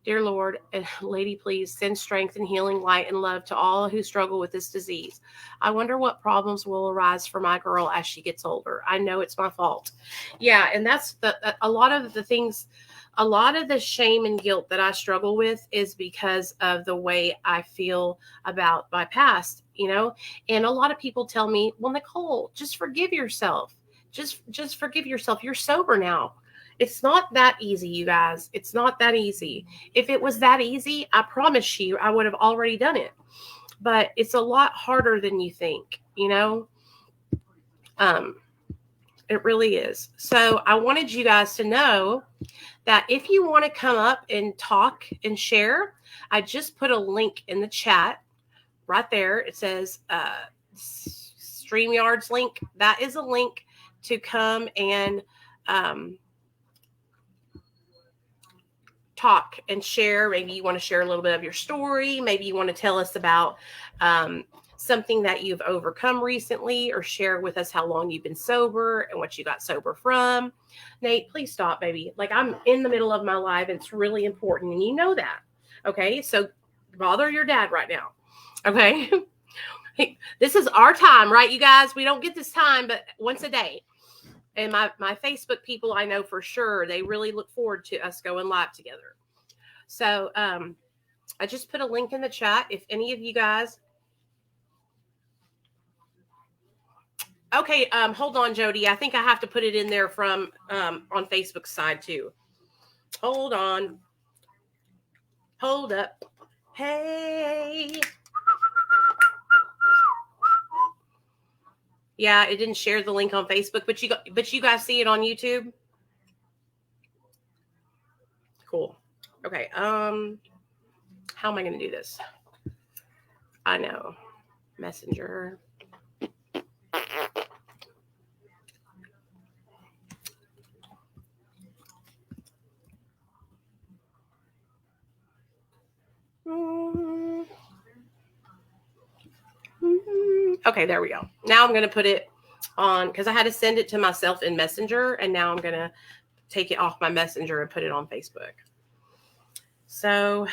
Dear Lord, Lady, please send strength and healing light and love to all who struggle with this disease. I wonder what problems will arise for my girl as she gets older. I know it's my fault. Yeah, and that's a lot of the shame and guilt that I struggle with is because of the way I feel about my past, and a lot of people tell me, well, Nicole, just forgive yourself. Just forgive yourself. You're sober now. It's not that easy, you guys. It's not that easy. If it was that easy, I promise you, I would have already done it. But it's a lot harder than you think, It really is. So I wanted you guys to know that if you want to come up and talk and share, I just put a link in the chat right there. It says StreamYard's link. That is a link to come and talk and share. Maybe you want to share a little bit of your story. Maybe you want to tell us about something that you've overcome recently, or share with us how long you've been sober and what you got sober from. Nate, please stop, baby. Like, I'm in the middle of my life. It's really important, and you know that. Okay, so bother your dad right now. Okay. This is our time, right, you guys? We don't get this time but once a day. And my Facebook people, I know for sure, they really look forward to us going live together. So I just put a link in the chat. If any of you guys... Okay, hold on, Jody. I think I have to put it in there from on Facebook's side too. Hold on. Hold up. Hey. Yeah, it didn't share the link on Facebook, but you guys see it on YouTube. Cool. Okay. How am I going to do this? I know. Messenger. Okay, there we go. Now I'm going to put it on, because I had to send it to myself in Messenger, and now I'm going to take it off my Messenger and put it on Facebook. So,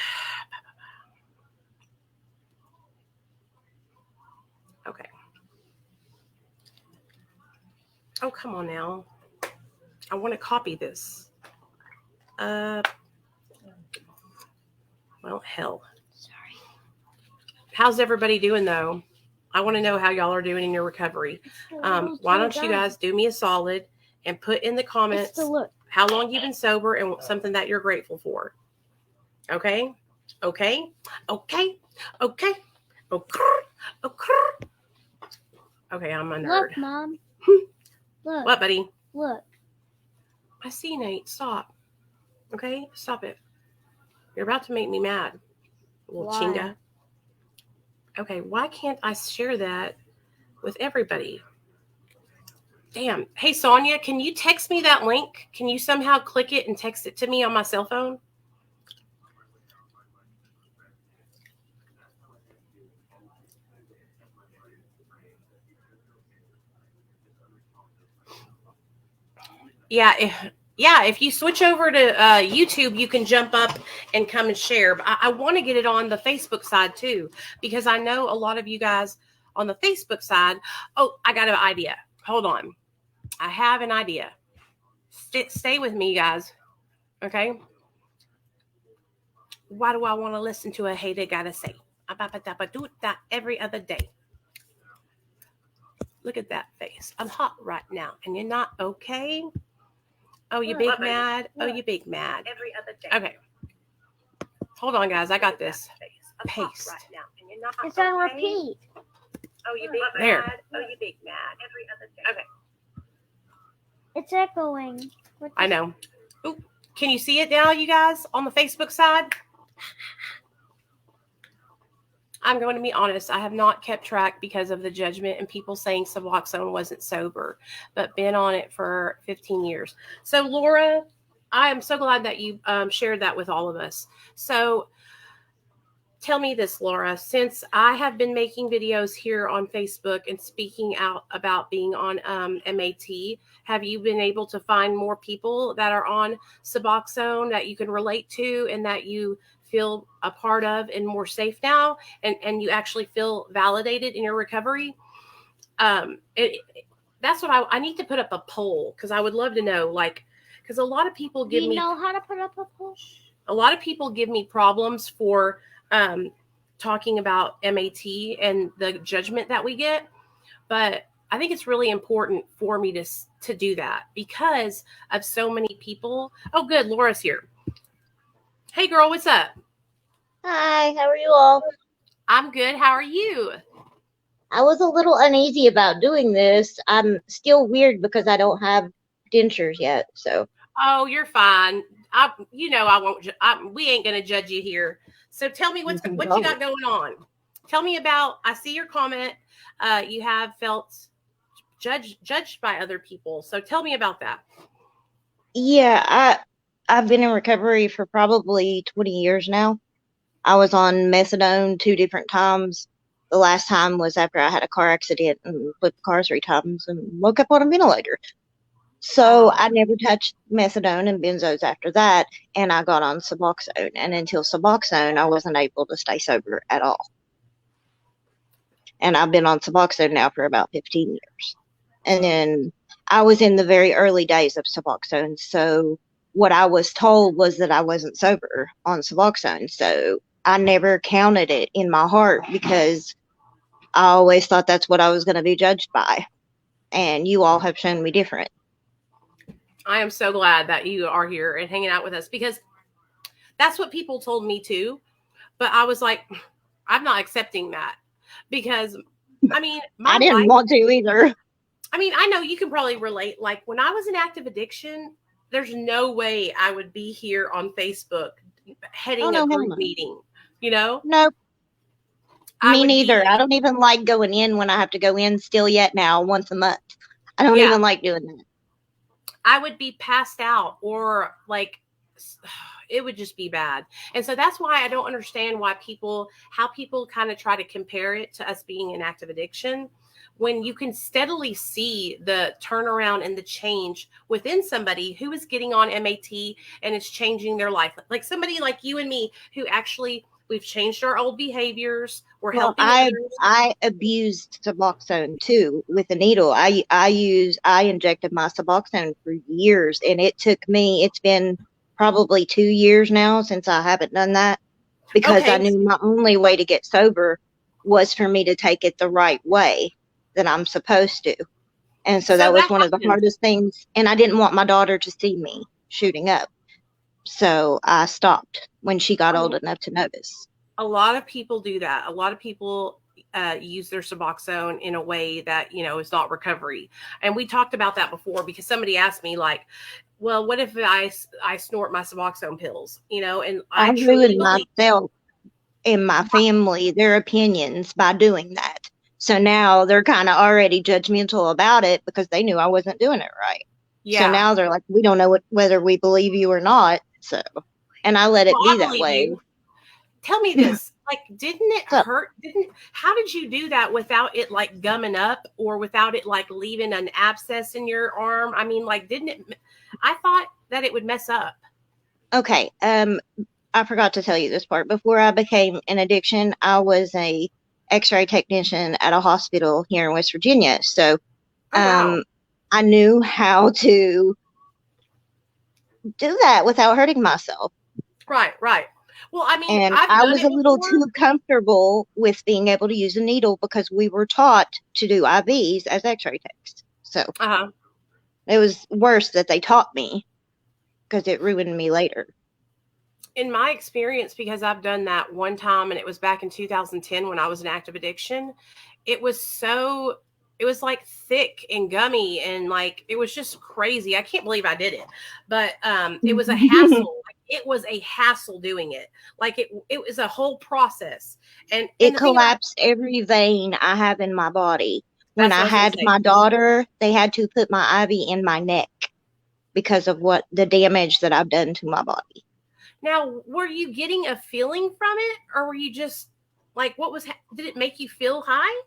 okay. Oh, come on now. I want to copy this. Well, hell. Sorry. How's everybody doing, though? I want to know how y'all are doing in your recovery. Why don't you guys do me a solid and put in the comments how long you've been sober and something that you're grateful for. Okay? Okay? Okay? Okay? Okay? Okay? Okay, I'm a nerd. Look, Mom. Look. What, buddy? Look. I see, Nate. Stop. Okay? Stop it. You're about to make me mad. Little Why? chinga. Okay, why can't I share that with everybody? Damn. Hey, Sonia, can you text me that link? Can you somehow click it and text it to me on my cell phone? Yeah, Yeah, if you switch over to YouTube, you can jump up and come and share. But I want to get it on the Facebook side too, because I know a lot of you guys on the Facebook side. Oh, I got an idea. Hold on. I have an idea. Stay with me, guys. Okay. Why do I want to listen to a hater gotta say? Do that every other day. Look at that face. I'm hot right now, and you're not okay. Oh, you big mad? Oh, you big mad? Every other day. Okay. Hold on, guys. I got this. Paste. Right now, and you're not It's on repeat. Oh, you big mad? Oh, you big mad? Every other day. Okay. It's echoing. I know. Ooh, can you see it now, you guys, on the Facebook side? I'm going to be honest. I have not kept track because of the judgment and people saying Suboxone wasn't sober, but been on it for 15 years. So, Laura, I am so glad that you shared that with all of us. So, tell me this, Laura, since I have been making videos here on Facebook and speaking out about being on MAT, have you been able to find more people that are on Suboxone that you can relate to and that you feel a part of and more safe now, and you actually feel validated in your recovery? That's what I need to put up a poll, because I would love to know, like, because a lot of people give me. Do you know how to put up a poll? A lot of people give me problems for talking about MAT and the judgment that we get, but I think it's really important for me to do that because of so many people. Oh, good, Laura's here. Hey, girl, what's up? Hi, how are you all? I'm good. How are you? I was a little uneasy about doing this. I'm still weird because I don't have dentures yet. So. Oh, you're fine. I won't. We ain't gonna judge you here. So tell me what you got going on. Tell me about. I see your comment. You have felt judged by other people. So tell me about that. Yeah, I've been in recovery for probably 20 years now. I was on methadone 2 different times. The last time was after I had a car accident and flipped the car 3 times and woke up on a ventilator. So I never touched methadone and benzos after that, and I got on Suboxone. And until Suboxone, I wasn't able to stay sober at all. And I've been on Suboxone now for about 15 years. And then I was in the very early days of Suboxone, so what I was told was that I wasn't sober on Suboxone. So I never counted it in my heart because I always thought that's what I was going to be judged by. And you all have shown me different. I am so glad that you are here and hanging out with us, because that's what people told me too. But I was like, I'm not accepting that, because I mean, I didn't want to either. I mean, I know you can probably relate. Like when I was in active addiction, there's no way I would be here on Facebook heading a group meeting, you know? Nope. Me neither. I don't even like going in when I have to go in still yet now once a month. I don't even like doing that. I would be passed out, or like it would just be bad. And so that's why I don't understand how people kind of try to compare it to us being in active addiction, when you can steadily see the turnaround and the change within somebody who is getting on MAT and it's changing their life. Like somebody like you and me who actually, we've changed our old behaviors. We're helping others. I abused Suboxone too with a needle. I injected my Suboxone for years, and it's been probably 2 years now since I haven't done that, because I knew my only way to get sober was for me to take it the right way that I'm supposed to. And so that was one of the hardest things. And I didn't want my daughter to see me shooting up. So I stopped when she got old enough to notice. A lot of people do that. A lot of people use their Suboxone in a way that, is not recovery. And we talked about that before, because somebody asked me like, well, what if I snort my Suboxone pills, and I ruined myself and my family, their opinions, by doing that. So now they're kind of already judgmental about it because they knew I wasn't doing it right. Yeah. So now they're like, we don't know whether we believe you or not. So, and I let it be that way. Tell me this, Like, didn't it So, hurt? How did you do that without it like gumming up or without it like leaving an abscess in your arm? I mean, like, didn't it? I thought that it would mess up. okay. I forgot to tell you this part. Before I became an addiction, I was a X-ray technician at a hospital here in West Virginia. So, Oh, wow. um, I knew how to do that without hurting myself. Right, right. Well, I mean, And I've I done was it a little before. too comfortable with being able to use a needle because we were taught to do IVs as X-ray techs. So Uh-huh. it was worse that they taught me because it ruined me later. In my experience, because I've done that one time and it was back in 2010 when I was in active addiction, it was so, it was like thick and gummy and like it was just crazy. I can't believe I did it. But it was a hassle. Like, it was a hassle doing it. Like it was a whole process. And It the thing about collapsed every vein I have in my body. When that's what I I was gonna had say. my daughter, they had to put my IV in my neck because of what the damage that I've done to my body. Now, were you getting a feeling from it or were you just like what was did it make you feel high?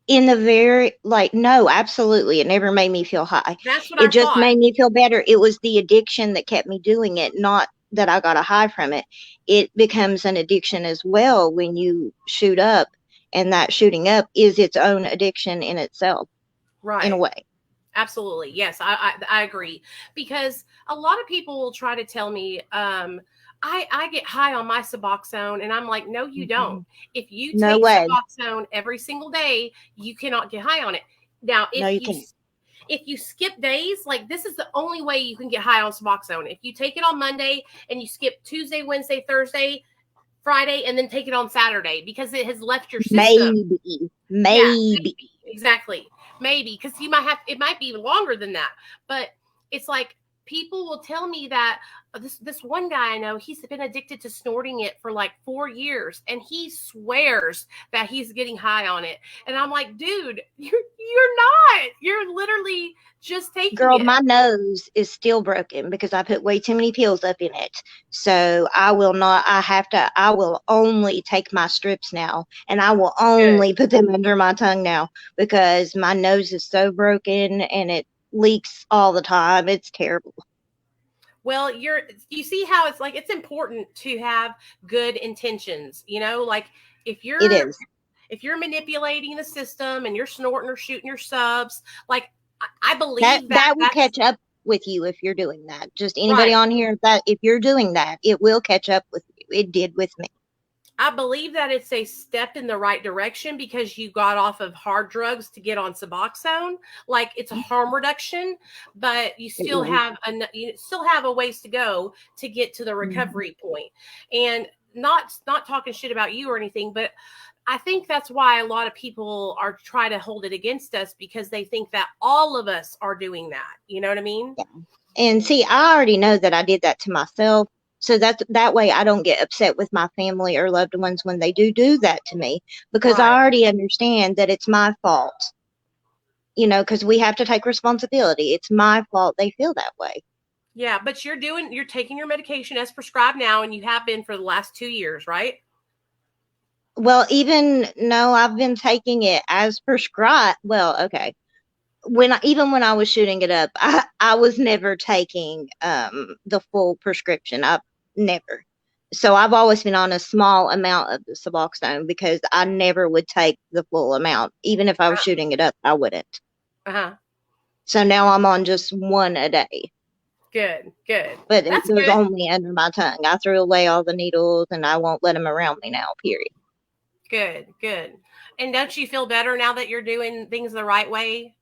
In the very, like, no, absolutely. It never made me feel high. That's what It I just thought. made me feel better. It was the addiction that kept me doing it, not that I got a high from it. It becomes an addiction as well when you shoot up, and that shooting up is its own addiction in itself, in a Right. way. Absolutely. Yes, I agree. Because a lot of people will try to tell me, I get high on my Suboxone, and I'm like, no, you don't. Mhm. If you No take way. Suboxone every single day, you cannot get high on it. Now, No, you can't. if you skip days, like this is the only way you can get high on Suboxone. If you take it on Monday and you skip Tuesday, Wednesday, Thursday, Friday, and then take it on Saturday because it has left your system. Maybe. Yeah, Maybe. maybe. Exactly. Maybe because you might have it might be longer than that. But it's like people will tell me that this one guy I know, he's been addicted to snorting it for like 4 years and he swears that he's getting high on it. And I'm like, dude, you're not. You're literally just taking Girl, it. my nose is still broken because I put way too many pills up in it. So I will not, I will only take my strips now, and I will Good. only put them under my tongue now because my nose is so broken and it leaks all the time. It's terrible. Well, you see how it's like it's important to have good intentions, like if It you're is. if you're manipulating the system and you're snorting or shooting your subs, like I That believe that that will that's catch up with you if you're doing that. Just anybody right. on here that if you're doing that, it will catch up with you. It did with me. I believe that it's a step in the right direction because you got off of hard drugs to get on Suboxone. Like it's a harm reduction, but It was. you still have a ways to go to get to the Mhm. recovery point. And not talking shit about you or anything, but I think that's why a lot of people are trying to hold it against us because they think that all of us are doing that. You know what I mean? And see, I already know that I did that to myself. So that way I don't get upset with my family or loved ones when they do that to me because I Right. already understand that it's my fault. Because we have to take responsibility. It's my fault they feel that way. Yeah, but you're taking your medication as prescribed now and you have been for the last 2 years, right? Well, even no, I've been taking it as prescribed. Well, okay. Even when I was shooting it up, I was never taking the full prescription. I never. So I've always been on a small amount of the Suboxone because I never would take the full amount. Even if I was shooting it up, I wouldn't. Uh-huh. So now I'm on just one a day. Good, good. But it That's goes good. only under my tongue. I threw away all the needles and I won't let them around me now, period. Good, good. And don't you feel better now that you're doing things the right way?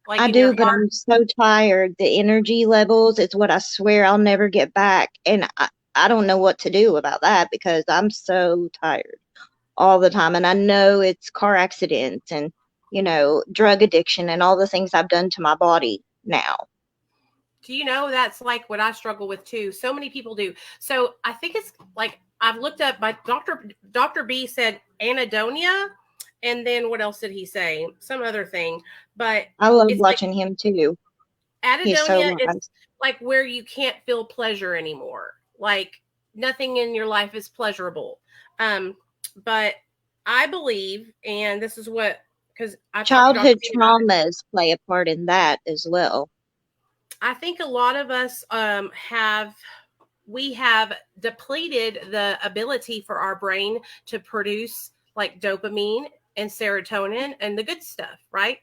Like I in your do, but heart? I'm so tired. The energy levels, it's what I swear I'll never get back. And I don't know what to do about that because I'm so tired all the time. And I know it's car accidents and, drug addiction and all the things I've done to my body now. Do you know that's like what I struggle with too? So many people do. So I think it's like I've looked up my Dr. B said anhedonia, and then what else did he say? Some other thing. But I love it's like watching him too. He's so anhedonia is wise. like where you can't feel pleasure anymore. Like nothing in your life is pleasurable. But I believe, and this is what, because I talked to Dr. Childhood Pete about it, traumas play a part in that as well. I think a lot of us we have depleted the ability for our brain to produce like dopamine and serotonin and the good stuff, right?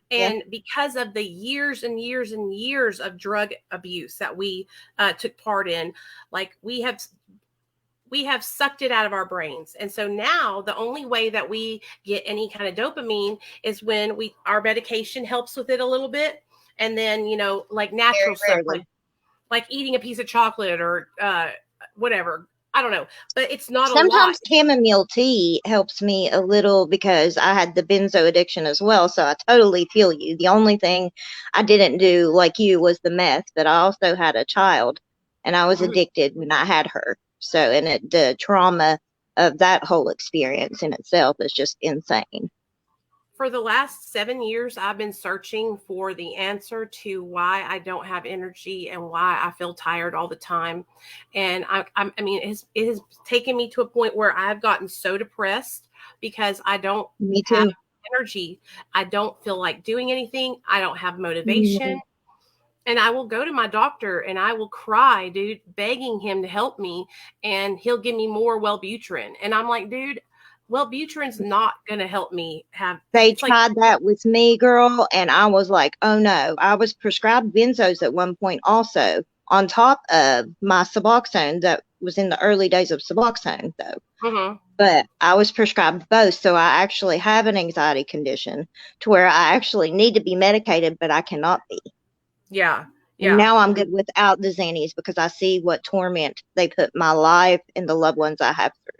Yeah. And because of the years and years and years of drug abuse that we took part in, like we have sucked it out of our brains. And so now the only way that we get any kind of dopamine is when our medication helps with it a little bit. And then, like natural stuff, like eating a piece of chocolate or whatever. I don't know, but it's not a lot. Sometimes chamomile tea helps me a little because I had the benzo addiction as well. So I totally feel you. The only thing I didn't do like you was the meth, but I also had a child and I was addicted when I had her. So, and the trauma of that whole experience in itself is just insane. For the last 7 years, I've been searching for the answer to why I don't have energy and why I feel tired all the time. And I mean, it has taken me to a point where I've gotten so depressed because I don't have energy. I don't feel like doing anything. I don't have motivation. And I will go to my doctor and I will cry, dude, begging him to help me. And he'll give me more Wellbutrin. And I'm like, dude, Wellbutrin's not going to help me have. They tried that with me, girl, and I was like, oh no. I was prescribed benzos at one point also, on top of my Suboxone that was in the early days of Suboxone, though. But I was prescribed both, so I actually have an anxiety condition to where I actually need to be medicated, but I cannot be. Yeah. And now I'm good without the Xannies because I see what torment they put my life and the loved ones I have through.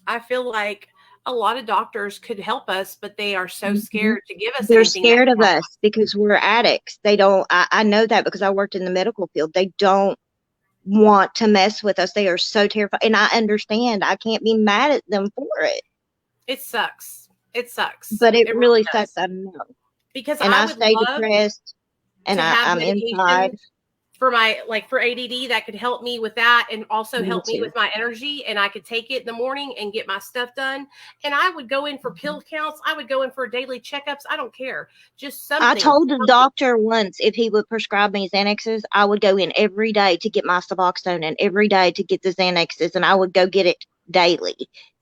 I feel like a lot of doctors could help us, but they are so scared to give us. They're scared of us because we're addicts. They don't, I know that because I worked in the medical field. They don't want to mess with us. They are so terrified. And I understand. I can't be mad at them for it. It sucks. It sucks. But it really sucks. I know. Because I stay depressed and I'm inside. For ADD, that could help me with that and also help me with my energy, and I could take it in the morning and get my stuff done. And I would go in for pill counts. I would go in for daily checkups. I don't care. Just something. I told the doctor once if he would prescribe me Xanaxes, I would go in every day to get my Suboxone and every day to get the Xanaxes, and I would go get it daily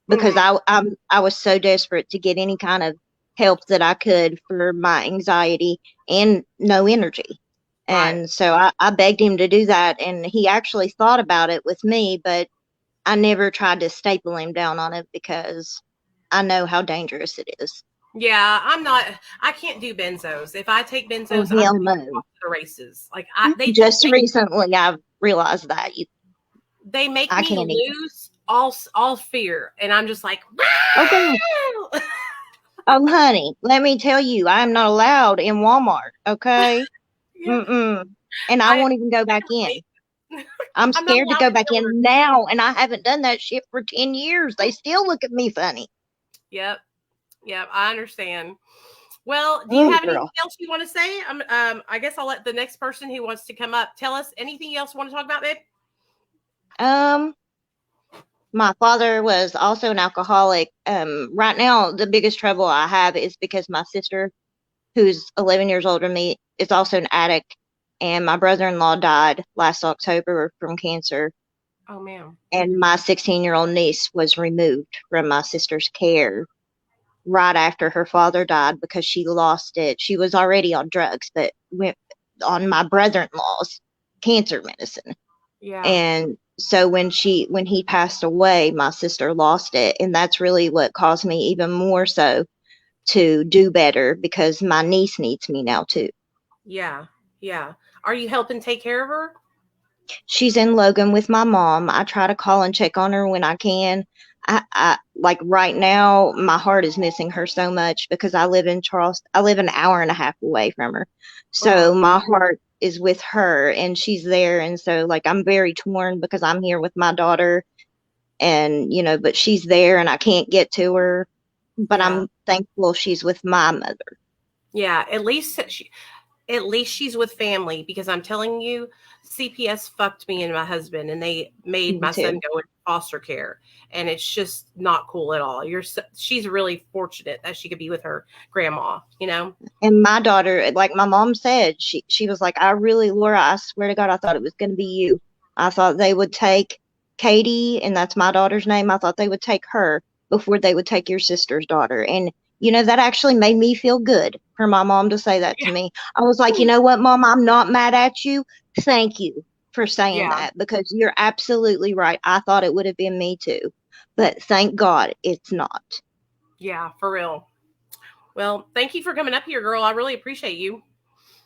because I was so desperate to get any kind of help that I could for my anxiety and no energy. And so I begged him to do that, and he actually thought about it with me, but I never tried to staple him down on it because I know how dangerous it is. Yeah, I can't do benzos. If I take benzos, I'm off the races. Like recently I've realized that they make me lose all fear, and I'm just like, okay. Oh, honey, let me tell you, I'm not allowed in Walmart. Okay. And I won't even go back in. I'm scared to go back in now, and I haven't done that shit for 10 years. They still look at me funny. Yep, I understand. Well, do you have anything else you want to say? I guess I'll let the next person who wants to come up tell us anything else you want to talk about, babe. My father was also an alcoholic. Right now, the biggest trouble I have is because my sister, who's 11 years older than me, is also an addict, and my brother-in-law died last October from cancer. Oh, man. And my 16-year-old niece was removed from my sister's care right after her father died because she lost it. She was already on drugs, but went on my brother-in-law's cancer medicine. Yeah. And so when he passed away, my sister lost it, and that's really what caused me even more so to do better because my niece needs me now too. Yeah. Are you helping take care of her? She's in Logan with my mom. I try to call and check on her when I can. I like right now, my heart is missing her so much because I live in Charleston. I live an hour and a half away from her. So my heart is with her and she's there. And so like, I'm very torn because I'm here with my daughter and, but she's there and I can't get to her, but I'm thankful she's with my mother. Yeah. At at least she's with family, because I'm telling you, CPS fucked me and my husband, and they made my son go into foster care, and it's just not cool at all. She's really fortunate that she could be with her grandma, you know. And my daughter, like my mom said, she was like, Laura, I swear to God, I thought it was going to be you. I thought they would take Katie, and that's my daughter's name. I thought they would take her before they would take your sister's daughter. And that actually made me feel good for my mom to say that to me. I was like, you know what, Mom, I'm not mad at you. Thank you for saying that, because you're absolutely right. I thought it would have been me too, but thank God it's not. Yeah, for real. Well, thank you for coming up here, girl. I really appreciate you.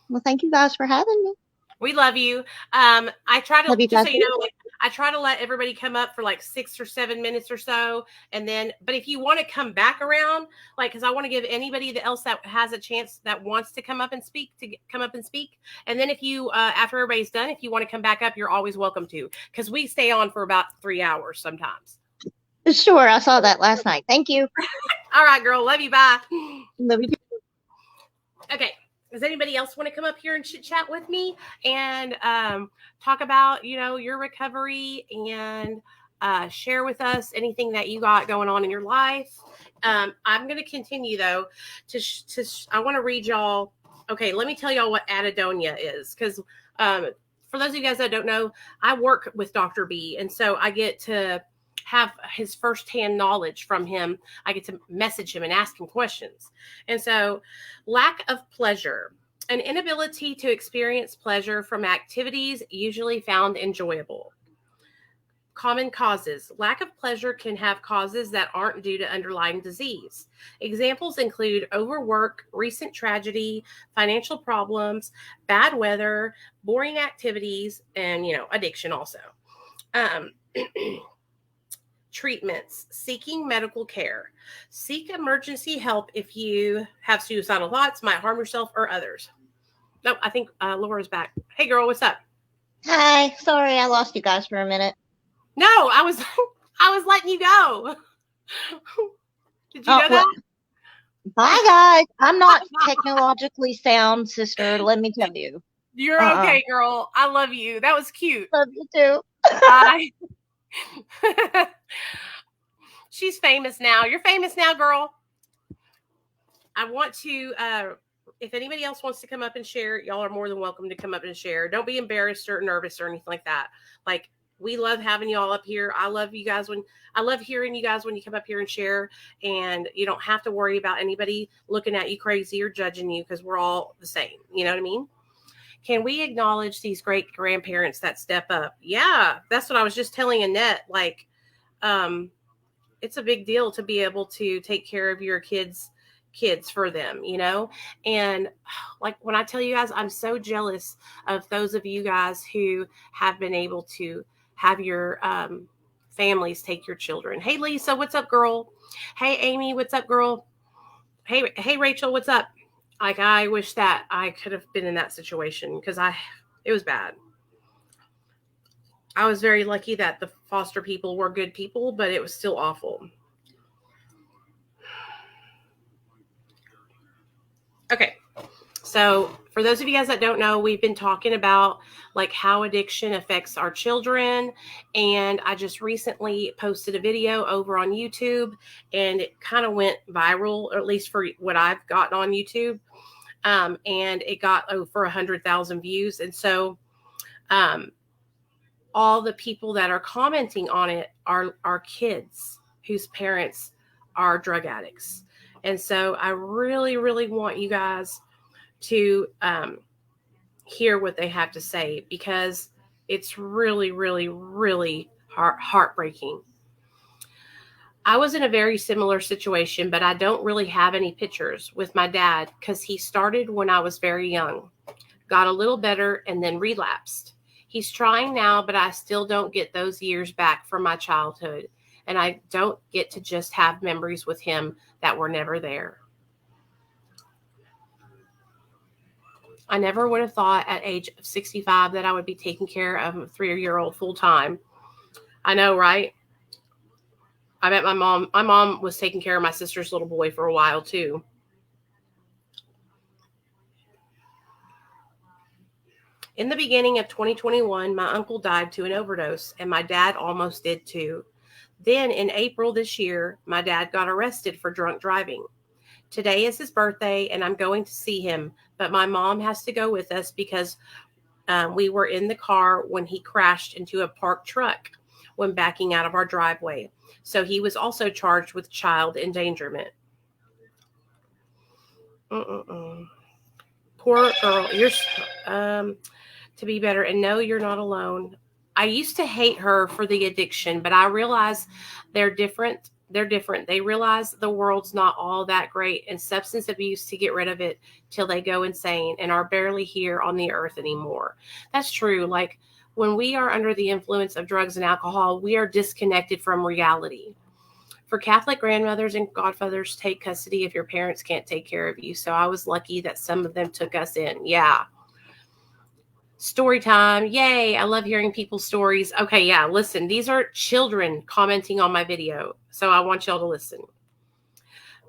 Well, thank you guys for having me. We love you. I try to, just so you know, like, I try to let everybody come up for like 6 or 7 minutes or so. And then, but if you want to come back around, like, because I want to give anybody else that has a chance that wants to come up and speak to come up and speak. And then if you, after everybody's done, if you want to come back up, you're always welcome to, because we stay on for about 3 hours sometimes. Sure. I saw that last night. Thank you. All right, girl. Love you. Bye. Love you. Okay. Does anybody else want to come up here and chit chat with me and talk about, your recovery and share with us anything that you got going on in your life? I'm going to continue, though, I want to read y'all. Okay, let me tell y'all what anhedonia is, because for those of you guys that don't know, I work with Dr. B, and so I get to have his firsthand knowledge from him. I get to message him and ask him questions. And so, lack of pleasure, an inability to experience pleasure from activities usually found enjoyable. Common causes. Lack of pleasure can have causes that aren't due to underlying disease. Examples include overwork, recent tragedy, financial problems, bad weather, boring activities, and, addiction also. Treatments. Seeking medical care. Seek emergency help if you have suicidal thoughts, might harm yourself or others. No, I think Laura's back. Hey, girl, what's up? Hi. Sorry, I lost you guys for a minute. No, I was letting you go. Did you know that? Bye, guys. I'm not technologically sound, sister. Let me tell you. You're okay, girl. I love you. That was cute. Love you too. Bye. She's famous now. You're famous now, girl. I want to, if anybody else wants to come up and share, y'all are more than welcome to come up and share. Don't be embarrassed or nervous or anything like that. Like, we love having y'all up here. I love you guys I love hearing you guys when you come up here and share, and you don't have to worry about anybody looking at you crazy or judging you, because we're all the same. You know what I mean? Can we acknowledge these great grandparents that step up? Yeah, that's what I was just telling Annette. Like, it's a big deal to be able to take care of your kids for them, and like, when I tell you guys, I'm so jealous of those of you guys who have been able to have your families take your children. Hey, Lisa, what's up, girl? Hey, Amy, what's up, girl? Hey, Rachel, what's up? Like, I wish that I could have been in that situation, because it was bad. I was very lucky that the foster people were good people, but it was still awful. Okay. So for those of you guys that don't know, we've been talking about like how addiction affects our children. And I just recently posted a video over on YouTube, and it kind of went viral, or at least for what I've gotten on YouTube. And it got over 100,000 views. And so all the people that are commenting on it are kids whose parents are drug addicts. And so I really, really want you guys to hear what they have to say, because it's really, really, really heartbreaking. I was in a very similar situation, but I don't really have any pictures with my dad, because he started when I was very young, got a little better, and then relapsed. He's trying now, but I still don't get those years back from my childhood, and I don't get to just have memories with him that were never there. I never would have thought at age 65 that I would be taking care of a 3-year-old full time. I know, right? I bet my mom was taking care of my sister's little boy for a while too. In the beginning of 2021, my uncle died to an overdose, and my dad almost did too. Then in April this year, my dad got arrested for drunk driving. Today is his birthday, and I'm going to see him, but my mom has to go with us because we were in the car when he crashed into a parked truck when backing out of our driveway. So he was also charged with child endangerment. Poor girl. You're to be better. And no, you're not alone. I used to hate her for the addiction, but I realize they're different. They're different. They realize the world's not all that great, and substance abuse to get rid of it till they go insane and are barely here on the earth anymore. That's true. Like when we are under the influence of drugs and alcohol, we are disconnected from reality. For Catholic grandmothers and godfathers, take custody if your parents can't take care of you. So I was lucky that some of them took us in. Yeah. Story time. Yay. I love hearing people's stories. Okay, yeah, listen. These are children commenting on my video, so I want y'all to listen.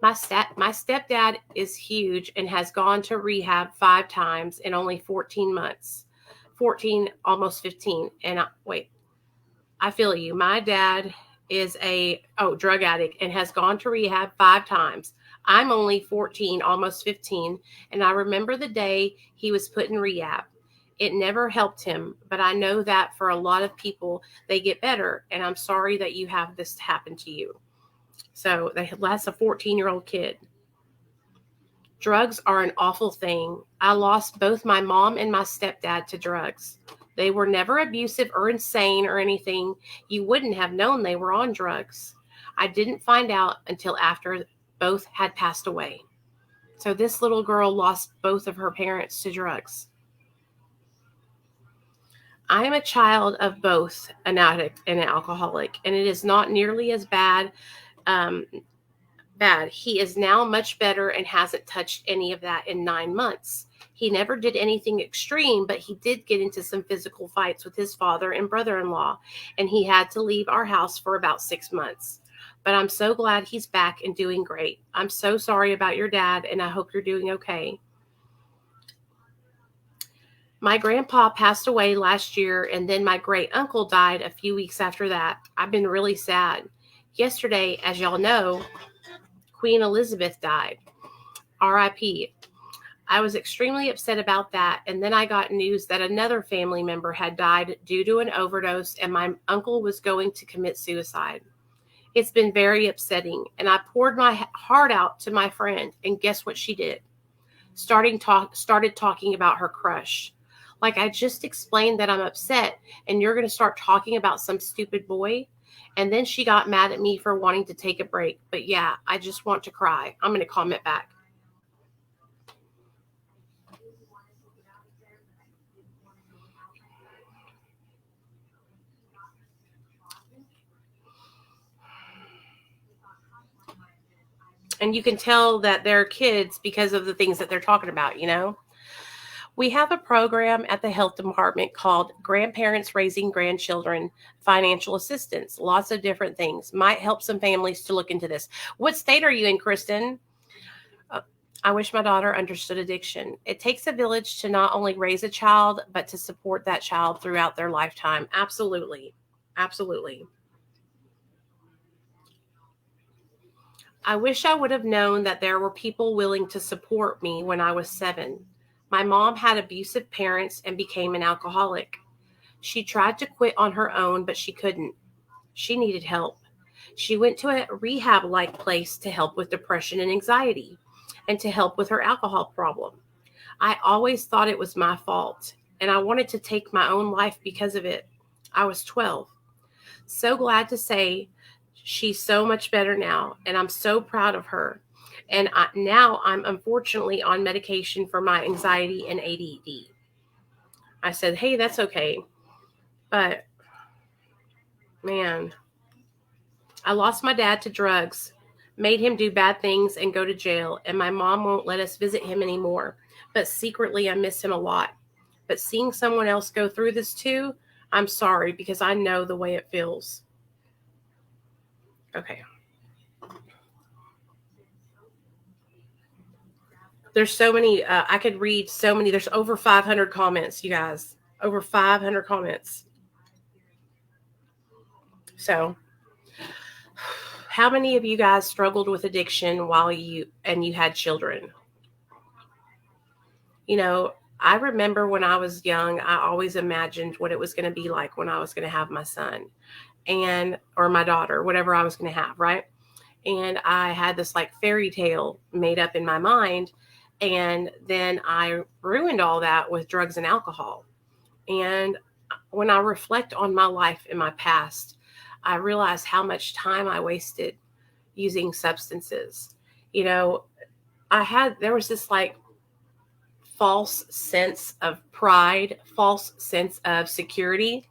My stepdad is huge and has gone to rehab 5 times in only 14 months. 14, almost 15. And I feel you. My dad is a drug addict and has gone to rehab 5 times. I'm only 14, almost 15, and I remember the day he was put in rehab. It never helped him, but I know that for a lot of people, they get better, and I'm sorry that you have this happen to you. So that's a 14-year-old kid. Drugs are an awful thing. I lost both my mom and my stepdad to drugs. They were never abusive or insane or anything. You wouldn't have known they were on drugs. I didn't find out until after both had passed away. So this little girl lost both of her parents to drugs. I am a child of both an addict and an alcoholic, and it is not nearly as bad. He is now much better and hasn't touched any of that in 9 months. He never did anything extreme, but he did get into some physical fights with his father and brother-in-law, and he had to leave our house for about 6 months. But I'm so glad he's back and doing great. I'm so sorry about your dad, and I hope you're doing okay. My grandpa passed away last year, and then my great uncle died a few weeks after that. I've been really sad. Yesterday, as y'all know, Queen Elizabeth died. R.I.P. I was extremely upset about that, and then I got news that another family member had died due to an overdose, and my uncle was going to commit suicide. It's been very upsetting, and I poured my heart out to my friend, and guess what she did? Started talking about her crush. Like, I just explained that I'm upset, and you're going to start talking about some stupid boy? And then she got mad at me for wanting to take a break. But yeah, I just want to cry. I'm going to comment back. And you can tell that they're kids because of the things that they're talking about, you know? We have a program at the health department called Grandparents Raising Grandchildren Financial Assistance. Lots of different things. Might help some families to look into this. What state are you in, Kristen? I wish my daughter understood addiction. It takes a village to not only raise a child, but to support that child throughout their lifetime. Absolutely. Absolutely. I wish I would have known that there were people willing to support me when I was 7. My mom had abusive parents and became an alcoholic. She tried to quit on her own, but she couldn't. She needed help. She went to a rehab-like place to help with depression and anxiety and to help with her alcohol problem. I always thought it was my fault, and I wanted to take my own life because of it. I was 12. So glad to say she's so much better now, and I'm so proud of her. And now I'm unfortunately on medication for my anxiety and ADD. I said, hey, that's okay. But, man, I lost my dad to drugs, made him do bad things and go to jail, and my mom won't let us visit him anymore. But secretly, I miss him a lot. But seeing someone else go through this too, I'm sorry because I know the way it feels. Okay. There's so many, I could read so many. There's over 500 comments, you guys. Over 500 comments. So, how many of you guys struggled with addiction while you had children? You know, I remember when I was young, I always imagined what it was going to be like when I was going to have my son or my daughter, whatever I was going to have, right? And I had this like fairy tale made up in my mind. And then I ruined all that with drugs and alcohol. And when I reflect on my life in my past, I realize how much time I wasted using substances. You know, there was this like false sense of pride, false sense of security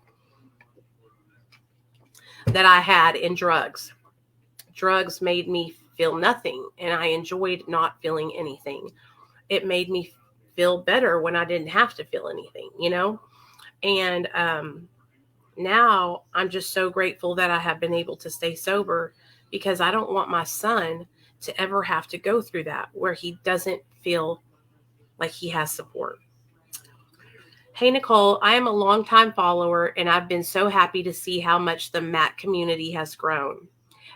that I had in drugs. Drugs made me feel nothing, and I enjoyed not feeling anything. It made me feel better when I didn't have to feel anything, you know? And now I'm just so grateful that I have been able to stay sober, because I don't want my son to ever have to go through that where he doesn't feel like he has support. Hey, Nicole, I am a longtime follower, and I've been so happy to see how much the MAT community has grown.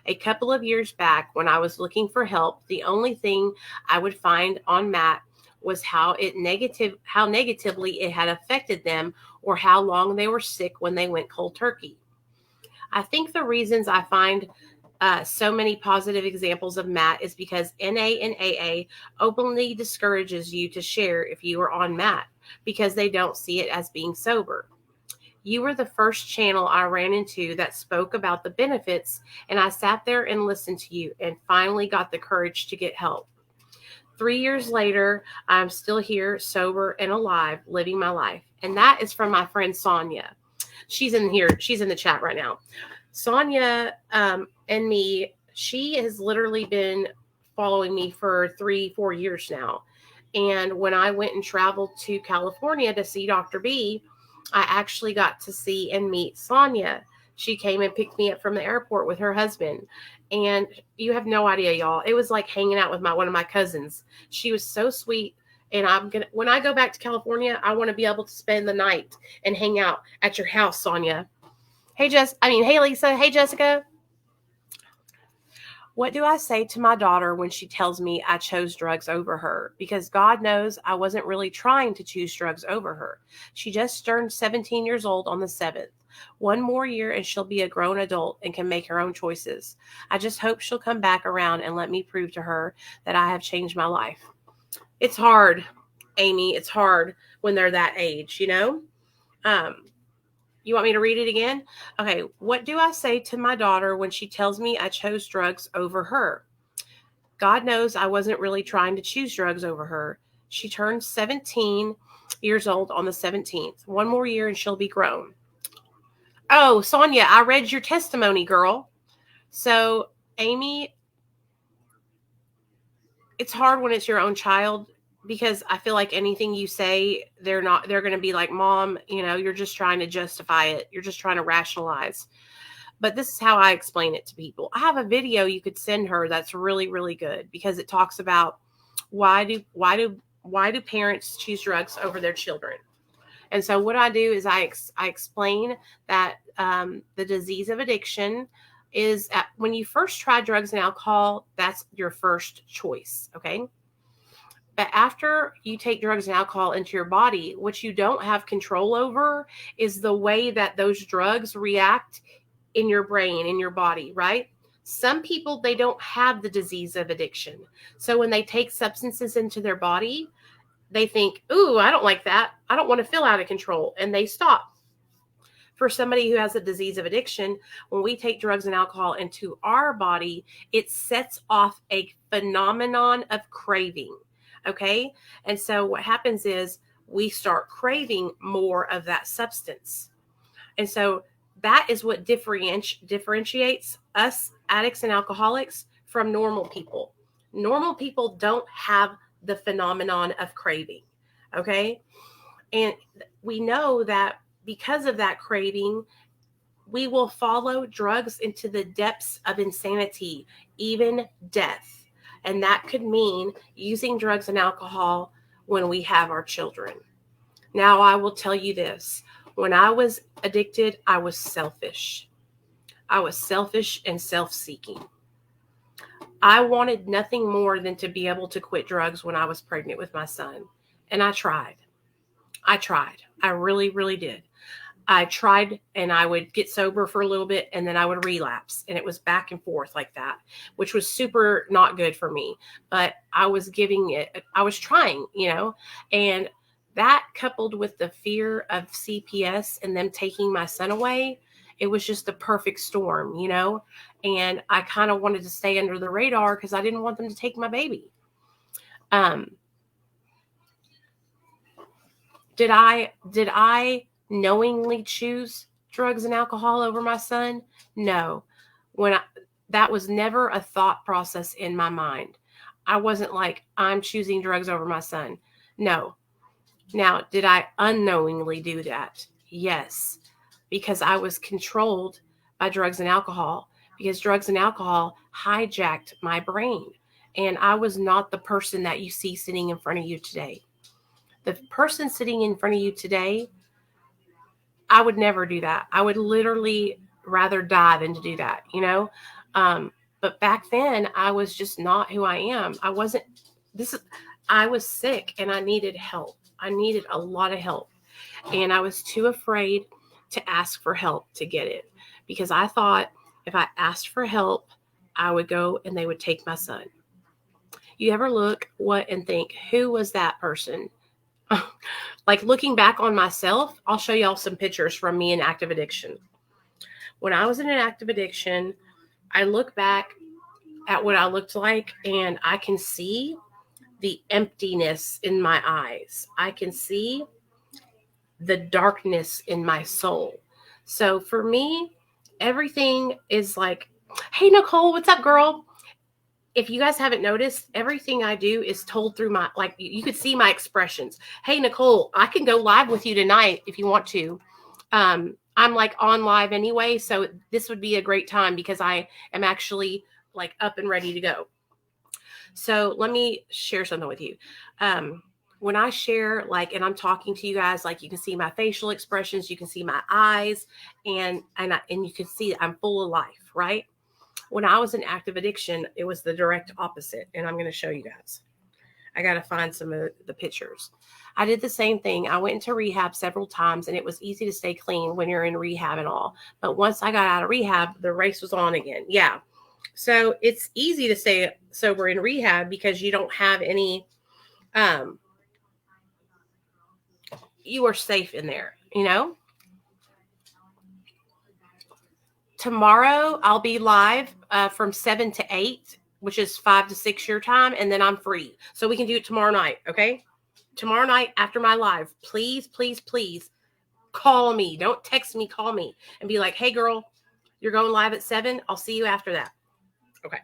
A couple of years back, when I was looking for help, the only thing I would find on MAT was how negatively it had affected them, or how long they were sick when they went cold turkey. I think the reasons I find so many positive examples of MAT is because NA and AA openly discourages you to share if you are on MAT, because they don't see it as being sober. You were the first channel I ran into that spoke about the benefits, and I sat there and listened to you and finally got the courage to get help. 3 years later, I'm still here, sober and alive, living my life. And that is from my friend Sonia. She's in here. She's in the chat right now. Sonia and me, she has literally been following me for 3-4 years now. And when I went and traveled to California to see Dr. B, I actually got to see and meet Sonia. She came and picked me up from the airport with her husband. And you have no idea, y'all. It was like hanging out with one of my cousins. She was so sweet. And when I go back to California, I want to be able to spend the night and hang out at your house, Sonia. Hey, Lisa. Hey, Jessica. What do I say to my daughter when she tells me I chose drugs over her? Because God knows I wasn't really trying to choose drugs over her. She just turned 17 years old on the 7th. 1 more year and she'll be a grown adult and can make her own choices. I just hope she'll come back around and let me prove to her that I have changed my life. It's hard, Amy. It's hard when they're that age, you know? You want me to read it again? Okay. What do I say to my daughter when she tells me I chose drugs over her? God knows I wasn't really trying to choose drugs over her. She turned 17 years old on the 17th. 1 more year and she'll be grown. Oh, Sonia, I read your testimony, girl. So, Amy, it's hard when it's your own child, because I feel like anything you say, they're going to be like, Mom, you're just trying to justify it. You're just trying to rationalize. But this is how I explain it to people. I have a video you could send her that's really, really good, because it talks about why do parents choose drugs over their children. And so what I do is I explain that the disease of addiction is when you first try drugs and alcohol, that's your first choice, okay? But after you take drugs and alcohol into your body, what you don't have control over is the way that those drugs react in your brain, in your body, right? Some people, they don't have the disease of addiction. So when they take substances into their body, they think, ooh, I don't like that. I don't want to feel out of control. And they stop. For somebody who has a disease of addiction, when we take drugs and alcohol into our body, it sets off a phenomenon of craving. Okay. And so what happens is we start craving more of that substance. And so that is what differentiates us addicts and alcoholics from normal people. Normal people don't have the phenomenon of craving. Okay. And we know that because of that craving, we will follow drugs into the depths of insanity, even death. And that could mean using drugs and alcohol when we have our children. Now, I will tell you this. When I was addicted, I was selfish. I was selfish and self-seeking. I wanted nothing more than to be able to quit drugs when I was pregnant with my son. And I tried. I really, really did. I tried, and I would get sober for a little bit and then I would relapse. And it was back and forth like that, which was super not good for me. But I was trying, and that coupled with the fear of CPS and them taking my son away, it was just the perfect storm, and I kind of wanted to stay under the radar because I didn't want them to take my baby. Did I knowingly choose drugs and alcohol over my son? No. That was never a thought process in my mind. I wasn't like, I'm choosing drugs over my son. No. Now, did I unknowingly do that? Yes, because I was controlled by drugs and alcohol, because drugs and alcohol hijacked my brain. And I was not the person that you see sitting in front of you today. The person sitting in front of you today, I would never do that. I would literally rather die than to do that, But back then, I was just not who I am. I was sick and I needed help. I needed a lot of help. And I was too afraid to ask for help to get it, because I thought if I asked for help, I would go and they would take my son. You ever look and think, who was that person? Like, looking back on myself, I'll show y'all some pictures from me in active addiction. When I was in an active addiction, I look back at what I looked like and I can see the emptiness in my eyes. I can see the darkness in my soul. So for me, everything is like, hey, Nicole, what's up, girl? If you guys haven't noticed, everything I do is told through you could see my expressions. Hey, Nicole, I can go live with you tonight if you want to. I'm like on live anyway, so this would be a great time because I am actually like up and ready to go. So let me share something with you. When I share, and I'm talking to you guys, you can see my facial expressions, you can see my eyes, and you can see I'm full of life, right? When I was in active addiction, it was the direct opposite. And I'm going to show you guys. I got to find some of the pictures. I did the same thing. I went into rehab several times, and it was easy to stay clean when you're in rehab and all. But once I got out of rehab, the race was on again. Yeah. So it's easy to stay sober in rehab because you don't have any, you are safe in there, Tomorrow, I'll be live from 7 to 8, which is 5 to 6 your time, and then I'm free. So we can do it tomorrow night, okay? Tomorrow night after my live, please, please, please call me. Don't text me, call me and be like, hey, girl, you're going live at 7. I'll see you after that. Okay.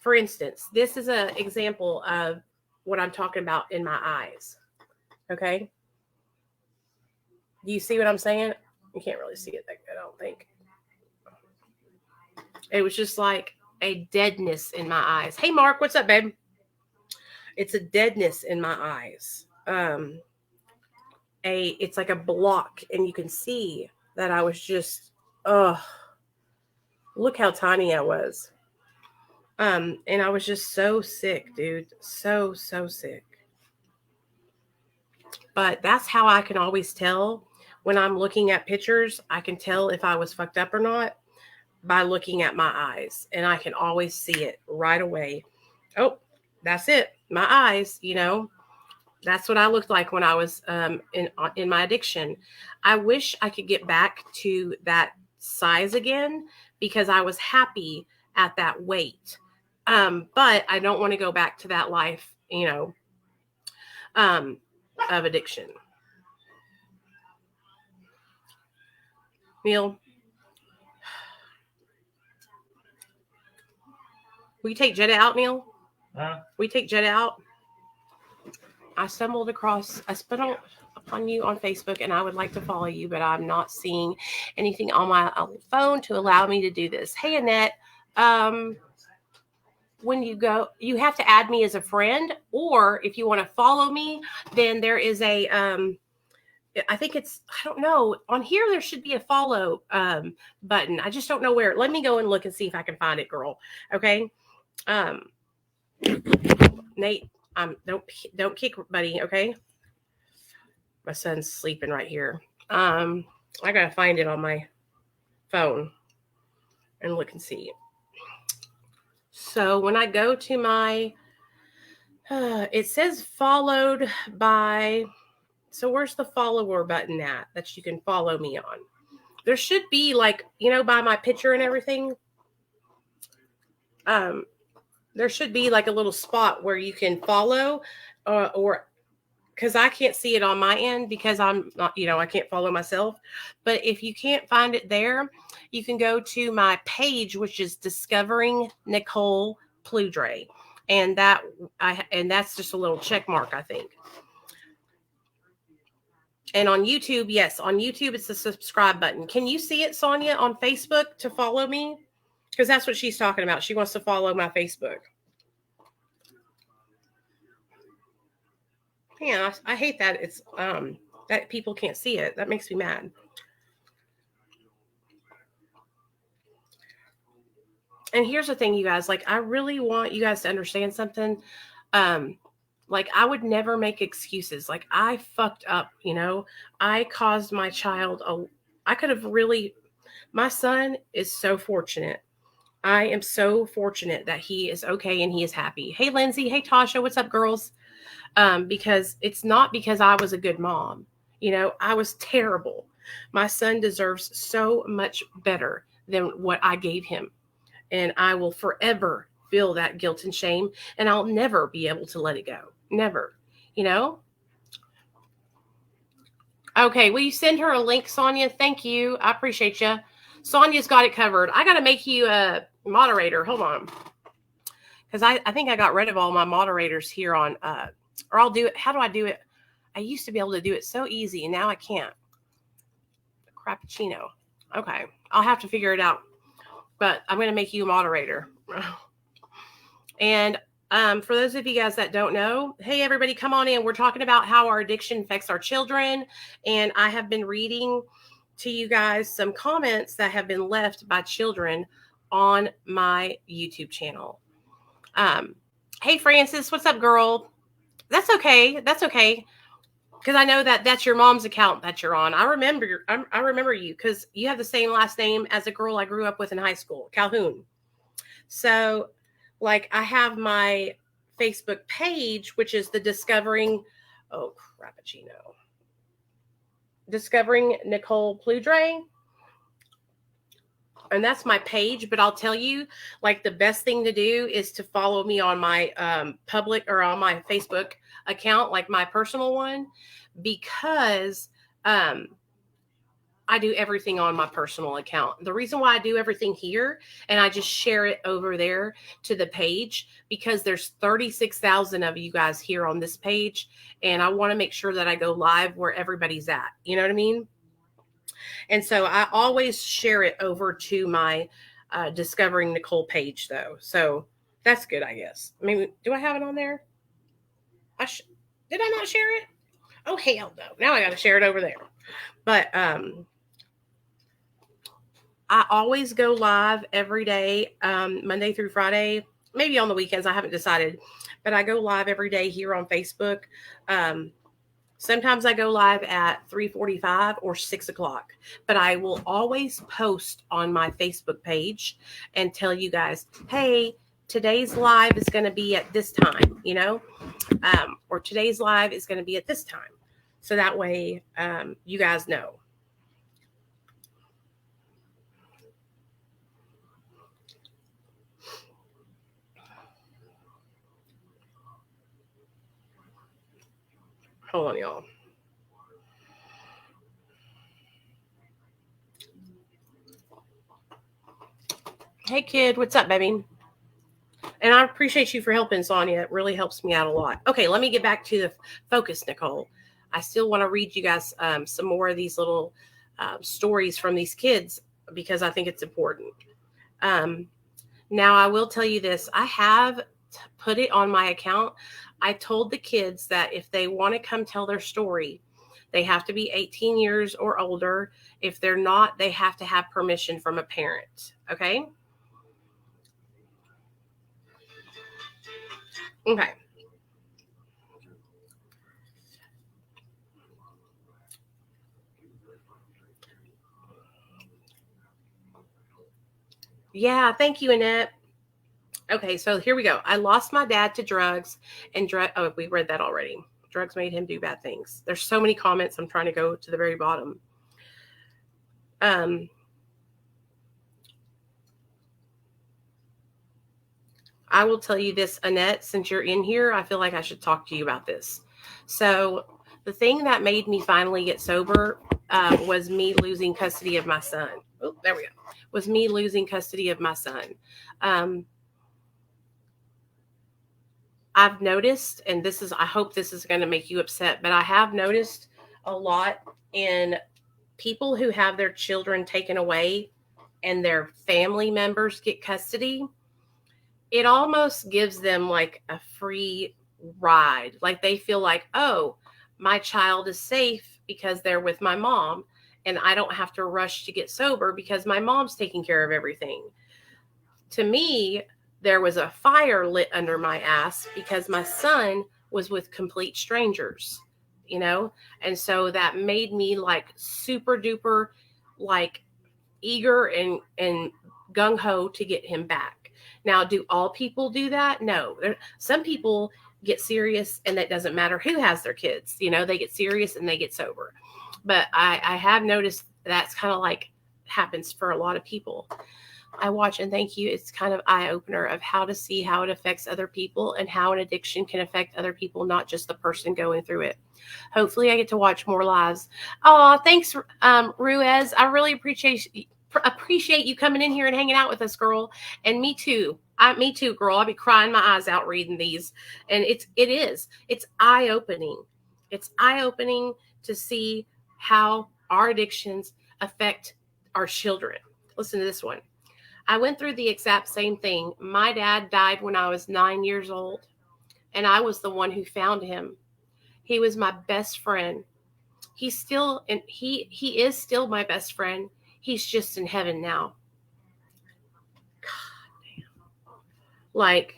For instance, this is an example of what I'm talking about in my eyes, okay? Do you see what I'm saying? You can't really see it that good, I don't think. It was just like a deadness in my eyes. Hey, Mark, what's up, babe? It's a deadness in my eyes. It's like a block, and you can see that I was just, look how tiny I was. And I was just so sick, dude. So sick. But that's how I can always tell when I'm looking at pictures. I can tell if I was fucked up or not by looking at my eyes, and I can always see it right away. Oh, that's it. My eyes, that's what I looked like when I was in my addiction. I wish I could get back to that size again because I was happy at that weight. But I don't want to go back to that life, of addiction. Neil, will you take Jetta out, Neil? Huh? Will you take Jetta out? I stumbled upon you on Facebook, and I would like to follow you, but I'm not seeing anything on my phone to allow me to do this. Hey, Annette. when you go, you have to add me as a friend, or if you want to follow me, then there is a I think it's, I don't know, on here there should be a follow button. I just don't know where. Let me go and look and see if I can find it, girl. Okay. Nate, don't kick, buddy. Okay. My son's sleeping right here. I gotta find it on my phone and look and see. So when I go to my, it says followed by. So where's the follower button at that you can follow me on? There should be, like, by my picture and everything. There should be like a little spot where you can follow, or because I can't see it on my end because I'm not, I can't follow myself. But if you can't find it there, you can go to my page, which is Discovering Nicole Pludre. And that's just a little check mark, I think. And on YouTube, yes, on YouTube, it's the subscribe button. Can you see it, Sonia, on Facebook to follow me? Because that's what she's talking about. She wants to follow my Facebook. Yeah, I hate that it's that people can't see it. That makes me mad. And here's the thing, you guys, like, I really want you guys to understand something. Like, I would never make excuses. Like, I fucked up, I caused my child I could have really, my son is so fortunate. I am so fortunate that he is okay and he is happy. Hey, Lindsay. Hey, Tasha. What's up, girls? Because it's not because I was a good mom. I was terrible. My son deserves so much better than what I gave him. And I will forever feel that guilt and shame. And I'll never be able to let it go. Never. Okay. Will you send her a link, Sonia? Thank you. I appreciate you. Sonia's got it covered. I got to make you a moderator. Hold on. Because I think I got rid of all my moderators here on, or I'll do it. How do I do it? I used to be able to do it so easy, and now I can't. Frappuccino. Okay. I'll have to figure it out. But I'm going to make you a moderator. And for those of you guys that don't know, hey, everybody, come on in. We're talking about how our addiction affects our children. And I have been reading to you guys some comments that have been left by children on my YouTube channel. Hey, Francis, what's up, girl? That's okay. That's okay. Because I know that that's your mom's account that you're on. I remember you because you have the same last name as a girl I grew up with in high school, Calhoun. So, like, I have my Facebook page, which is the Discovering Nicole Pludre. And that's my page. But I'll tell you, like, the best thing to do is to follow me on my public or on my Facebook account, like my personal one, because I do everything on my personal account. The reason why I do everything here and I just share it over there to the page, because there's 36,000 of you guys here on this page. And I want to make sure that I go live where everybody's at. You know what I mean? And so I always share it over to my Discovering Nicole page, though. So that's good, I guess. I mean, do I have it on there? Did I not share it? Oh, hell no. Now I got to share it over there. But I always go live every day, Monday through Friday, maybe on the weekends. I haven't decided, but I go live every day here on Facebook. Sometimes I go live at 3:45 or 6 o'clock, but I will always post on my Facebook page and tell you guys, hey, today's live is going to be at this time, or today's live is going to be at this time. So that way you guys know. Hold on, y'all. Hey, kid. What's up, baby? And I appreciate you for helping, Sonia. It really helps me out a lot. Okay, let me get back to the focus, Nicole. I still want to read you guys some more of these little stories from these kids because I think it's important. Now, I will tell you this. I have put it on my account. I told the kids that if they want to come tell their story, they have to be 18 years or older. If they're not, they have to have permission from a parent. Okay? Okay. Yeah, thank you, Annette. Okay, so here we go. I lost my dad to drugs and oh, we read that already. Drugs made him do bad things. There's so many comments. I'm trying to go to the very bottom. I will tell you this, Annette, since you're in here, I feel like I should talk to you about this. So the thing that made me finally get sober was me losing custody of my son. Oh, there we go. Was me losing custody of my son. I've noticed, and this is, I hope this is going to make you upset, but I have noticed a lot in people who have their children taken away and their family members get custody. It almost gives them like a free ride. Like they feel like, oh, my child is safe because they're with my mom, and I don't have to rush to get sober because my mom's taking care of everything. To me, there was a fire lit under my ass because my son was with complete strangers, you know? And so that made me like super duper like eager and gung ho to get him back. Now, do all people do that? No. Some people get serious and that doesn't matter who has their kids, you know, they get serious and they get sober. But I have noticed that's kind of like happens for a lot of people. I watch and thank you. It's kind of eye opener of how to see how it affects other people and how an addiction can affect other people, not just the person going through it. Hopefully I get to watch more lives. Oh, thanks, Ruiz. I really appreciate you coming in here and hanging out with us, girl. And me too. Me too, girl. I'll be crying my eyes out reading these. And it's eye opening. It's eye opening to see how our addictions affect our children. Listen to this one. I went through the exact same thing. My dad died when I was 9 years old, and I was the one who found him. He was my best friend. He is still my best friend. He's just in heaven now. God damn. Like,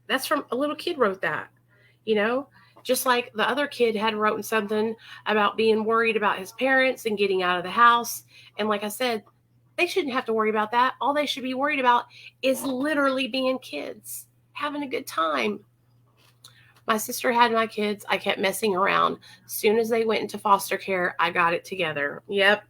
that's from a little kid wrote that, you know? Just like the other kid had written something about being worried about his parents and getting out of the house. And like I said, they shouldn't have to worry about that. All they should be worried about is literally being kids, having a good time. My sister had my kids. I kept messing around. As soon as they went into foster care, I got it together. Yep.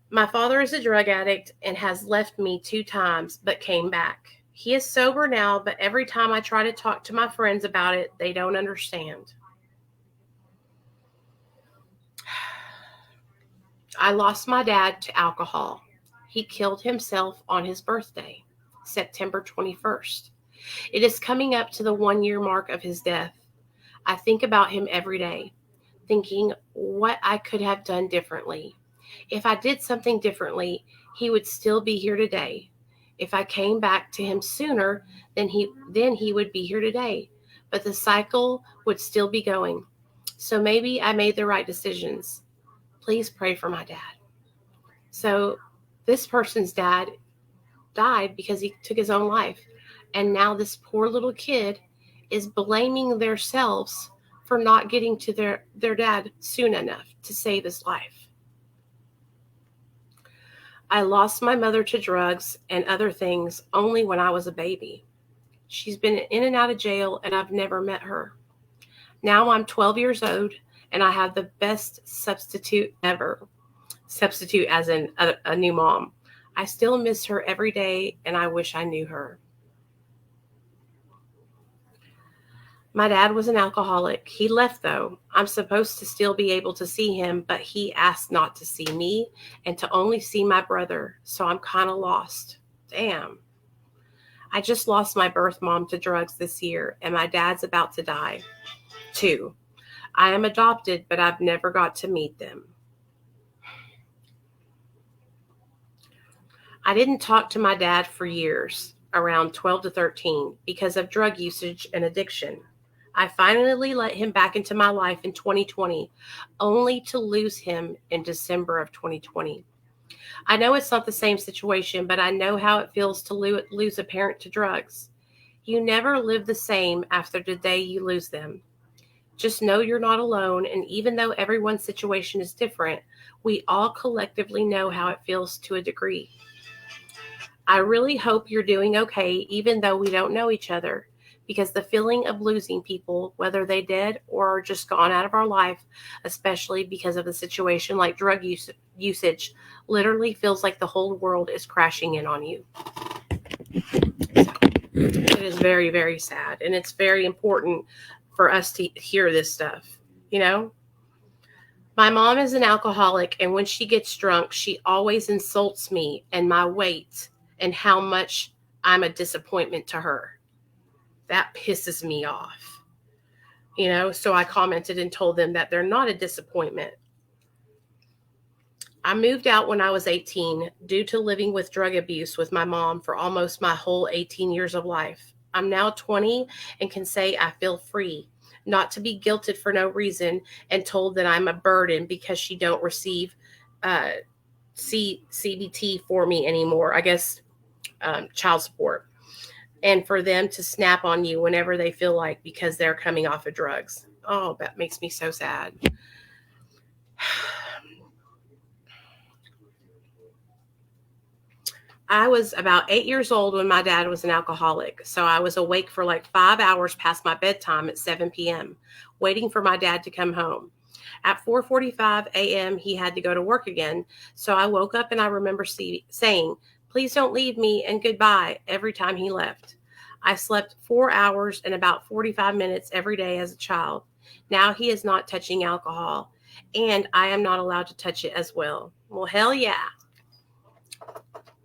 My father is a drug addict and has left me 2 times, but came back. He is sober now, but every time I try to talk to my friends about it, they don't understand. I lost my dad to alcohol. He killed himself on his birthday, September 21st. It is coming up to the 1-year mark of his death. I think about him every day, thinking what I could have done differently. If I did something differently, he would still be here today. If I came back to him sooner, then he would be here today. But the cycle would still be going. So maybe I made the right decisions. Please pray for my dad. So this person's dad died because he took his own life. And now this poor little kid is blaming themselves for not getting to their dad soon enough to save his life. I lost my mother to drugs and other things only when I was a baby. She's been in and out of jail and I've never met her. Now I'm 12 years old and I have the best substitute ever. Substitute as in a new mom. I still miss her every day and I wish I knew her. My dad was an alcoholic. He left though. I'm supposed to still be able to see him, but he asked not to see me and to only see my brother. So I'm kind of lost. Damn. I just lost my birth mom to drugs this year and my dad's about to die too. I am adopted, but I've never got to meet them. I didn't talk to my dad for years, around 12 to 13, because of drug usage and addiction. I finally let him back into my life in 2020, only to lose him in December of 2020. I know it's not the same situation, but I know how it feels to lose a parent to drugs. You never live the same after the day you lose them. Just know you're not alone, and even though everyone's situation is different, we all collectively know how it feels to a degree. I really hope you're doing okay, even though we don't know each other, because the feeling of losing people, whether they dead or are just gone out of our life, especially because of the situation like drug usage, literally feels like the whole world is crashing in on you. It is very, very sad, and it's very important for us to hear this stuff, you know? My mom is an alcoholic, and when she gets drunk, she always insults me and my weight and how much I'm a disappointment to her. That pisses me off. So I commented and told them that they're not a disappointment. I moved out when I was 18 due to living with drug abuse with my mom for almost my whole 18 years of life. I'm now 20 and can say I feel free, not to be guilted for no reason and told that I'm a burden because she don't receive CBT for me anymore. I guess child support. And for them to snap on you whenever they feel like because they're coming off of drugs. Oh, that makes me so sad. I was about 8 years old when my dad was an alcoholic, so I was awake for like 5 hours past my bedtime at 7 p.m., waiting for my dad to come home. At 4:45 a.m., he had to go to work again, so I woke up and I remember saying, "Please don't leave me," and "goodbye" every time he left. I slept 4 hours and about 45 minutes every day as a child. Now he is not touching alcohol, and I am not allowed to touch it as well. Well, hell yeah.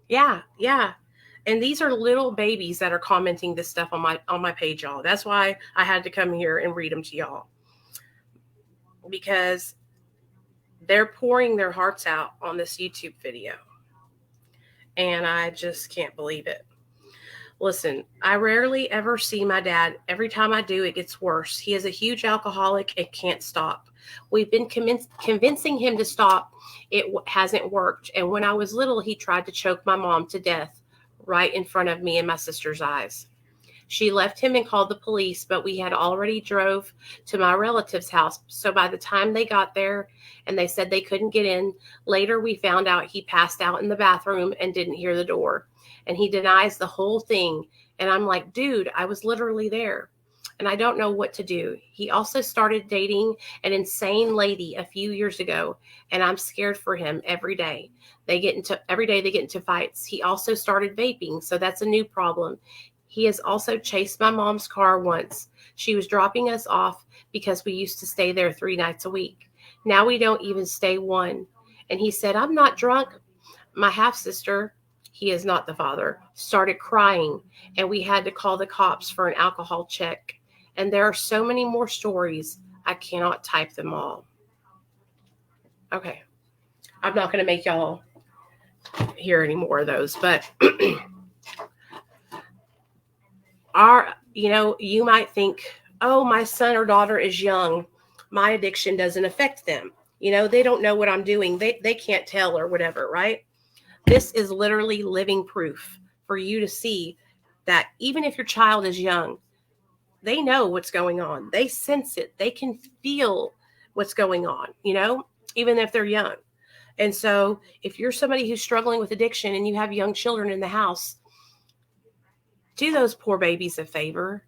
Yeah. And these are little babies that are commenting this stuff on my page, y'all. That's why I had to come here and read them to y'all. Because they're pouring their hearts out on this YouTube video. And I just can't believe it. Listen, I rarely ever see my dad. Every time I do, it gets worse. He is a huge alcoholic and can't stop. We've been convincing him to stop. It hasn't worked. And when I was little, he tried to choke my mom to death right in front of me and my sister's eyes. She left him and called the police, but we had already drove to my relative's house. So by the time they got there and they said they couldn't get in, later we found out he passed out in the bathroom and didn't hear the door. And he denies the whole thing. And I'm like, dude, I was literally there. And I don't know what to do. He also started dating an insane lady a few years ago, and I'm scared for him every day. Every day they get into fights. He also started vaping, so that's a new problem. He has also chased my mom's car once. She was dropping us off because we used to stay there 3 nights a week. Now we don't even stay one. And he said, "I'm not drunk." My half-sister, he is not the father, started crying, and we had to call the cops for an alcohol check. And there are so many more stories. I cannot type them all. Okay. I'm not going to make y'all hear any more of those, but you might think, oh, my son or daughter is young. My addiction doesn't affect them. They don't know what I'm doing. They can't tell or whatever, right? This is literally living proof for you to see that even if your child is young, they know what's going on. They sense it. They can feel what's going on, even if they're young. And so if you're somebody who's struggling with addiction and you have young children in the house, do those poor babies a favor.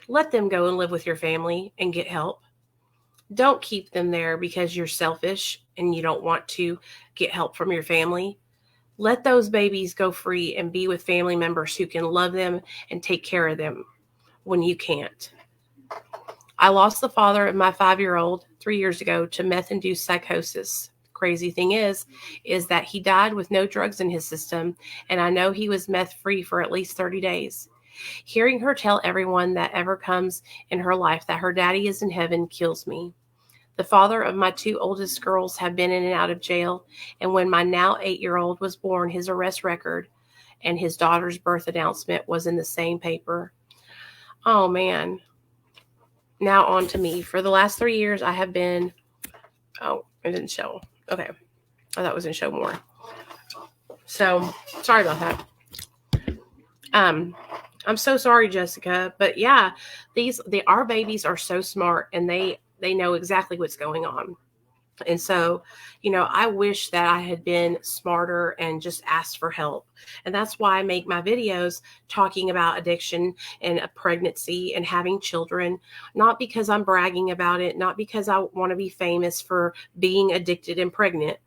Let them go and live with your family and get help. Don't keep them there because you're selfish and you don't want to get help from your family. Let those babies go free and be with family members who can love them and take care of them when you can't. I lost the father of my 5-year-old 3 years ago to meth-induced psychosis. Crazy thing is that he died with no drugs in his system, and I know he was meth-free for at least 30 days. Hearing her tell everyone that ever comes in her life that her daddy is in heaven kills me. The father of my 2 oldest girls have been in and out of jail, and when my now 8-year-old was born, his arrest record and his daughter's birth announcement was in the same paper. Oh, man. Now on to me. For the last 3 years, I have been... Oh, it didn't show. Okay. Oh, that was going to show more. So, sorry about that. I'm so sorry, Jessica. But yeah, our babies are so smart, and they know exactly what's going on. And so, I wish that I had been smarter and just asked for help. And that's why I make my videos talking about addiction and a pregnancy and having children, not because I'm bragging about it, not because I want to be famous for being addicted and pregnant.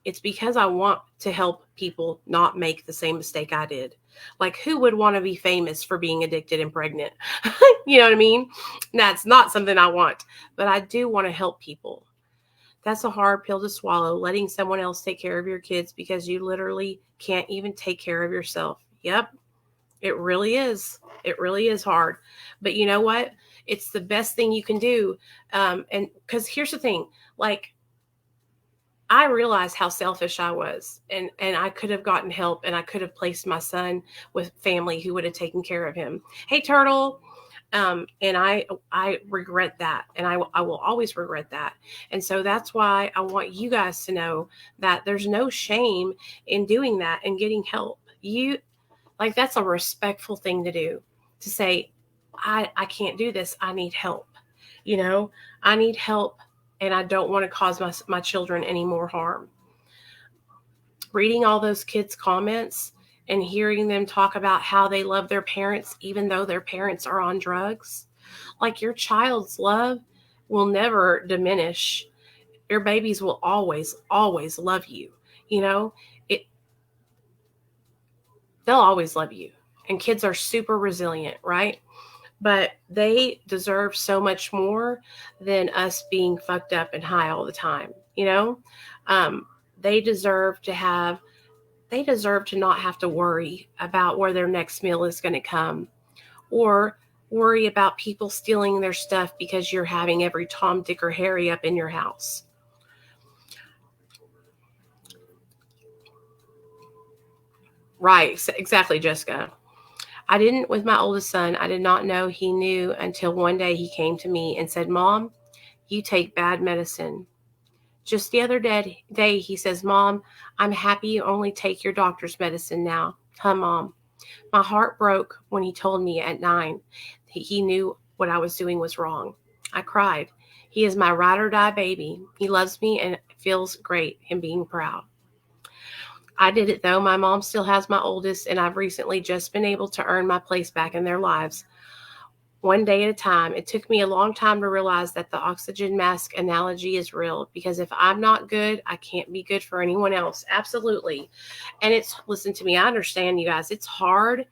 It's because I want to help people not make the same mistake I did. Like, who would want to be famous for being addicted and pregnant? You know what I mean? That's not something I want, but I do want to help people. That's a hard pill to swallow, letting someone else take care of your kids because you literally can't even take care of yourself. Yep, it really is. It really is hard. But you know what? It's the best thing you can do. And because here's the thing, like, I realized how selfish I was, and I could have gotten help, and I could have placed my son with family who would have taken care of him. Hey, Turtle. And I regret that. And I will always regret that. And so that's why I want you guys to know that there's no shame in doing that and getting help. That's a respectful thing to do, to say, I can't do this. I need help. I need help, and I don't want to cause my children any more harm. Reading all those kids' comments and hearing them talk about how they love their parents, even though their parents are on drugs. Like, your child's love will never diminish. Your babies will always, always love you. They'll always love you. And kids are super resilient, right? But they deserve so much more than us being fucked up and high all the time. They deserve to not have to worry about where their next meal is going to come, or worry about people stealing their stuff because you're having every Tom, Dick, or Harry up in your house. Right, exactly, Jessica. I didn't with my oldest son. I did not know he knew until one day he came to me and said, "Mom, you take bad medicine." Just the other day, he says, "Mom, I'm happy you only take your doctor's medicine now." Huh, Mom? My heart broke when he told me at 9 he knew what I was doing was wrong. I cried. He is my ride or die baby. He loves me and feels great in being proud. I did it though. My mom still has my oldest, and I've recently just been able to earn my place back in their lives. One day at a time. It took me a long time to realize that the oxygen mask analogy is real, because if I'm not good, I can't be good for anyone else. Absolutely. And listen to me, I understand, you guys. It's hard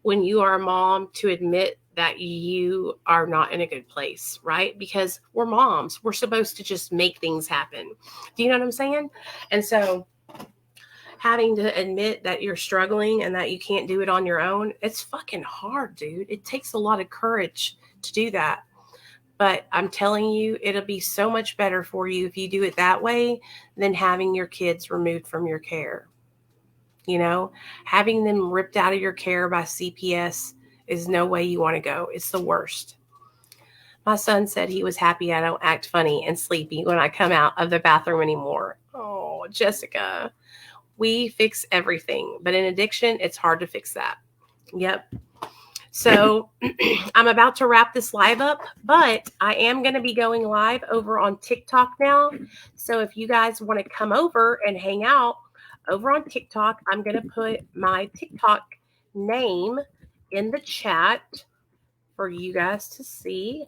when you are a mom to admit that you are not in a good place, right? Because we're moms. We're supposed to just make things happen. Do you know what I'm saying? And so having to admit that you're struggling and that you can't do it on your own, it's fucking hard, dude. It takes a lot of courage to do that. But I'm telling you, it'll be so much better for you if you do it that way than having your kids removed from your care. Having them ripped out of your care by CPS is no way you want to go. It's the worst. My son said he was happy I don't act funny and sleepy when I come out of the bathroom anymore. Oh, Jessica. We fix everything, but in addiction, it's hard to fix that. Yep. So I'm about to wrap this live up, but I am going to be going live over on TikTok now. So if you guys want to come over and hang out over on TikTok, I'm going to put my TikTok name in the chat for you guys to see.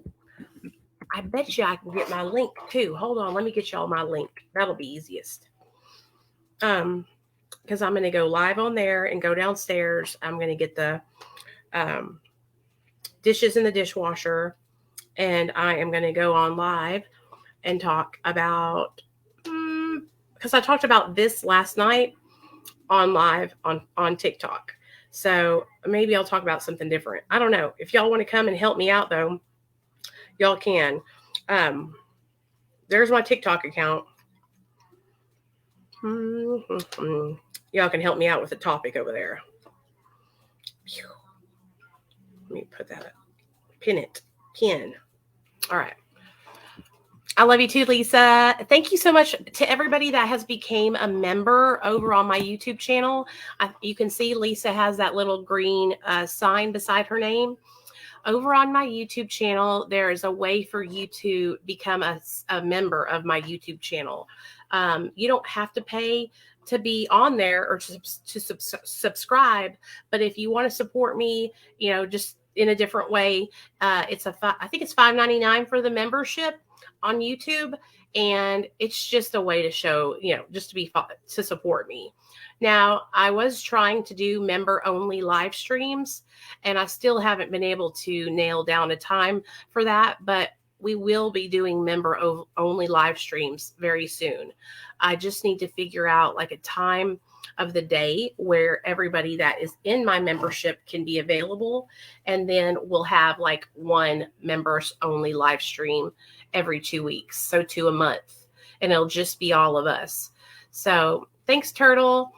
I bet you I can get my link too. Hold on. Let me get y'all my link. That'll be easiest. Because I'm going to go live on there and go downstairs. I'm going to get the dishes in the dishwasher, and I am going to go on live and talk about, because I talked about this last night on live on TikTok. So maybe I'll talk about something different. I don't know. If y'all want to come and help me out, though, y'all can. there's my TikTok account. Y'all can help me out with the topic over there. Let me put that up. Pin. All right. I love you too, Lisa. Thank you so much to everybody that has became a member over on my YouTube channel. You can see Lisa has that little green sign beside her name. Over on my YouTube channel, there is a way for you to become a member of my YouTube channel. You don't have to pay to be on there or to subscribe, but if you want to support me, just in a different way, I think it's $5.99 for the membership on YouTube, and it's just a way to show, just to support me. Now, I was trying to do member only live streams, and I still haven't been able to nail down a time for that, but we will be doing member only live streams very soon. I just need to figure out like a time of the day where everybody that is in my membership can be available. And then we'll have like one members only live stream every 2 weeks. So 2 a month, and it'll just be all of us. So thanks, Turtle.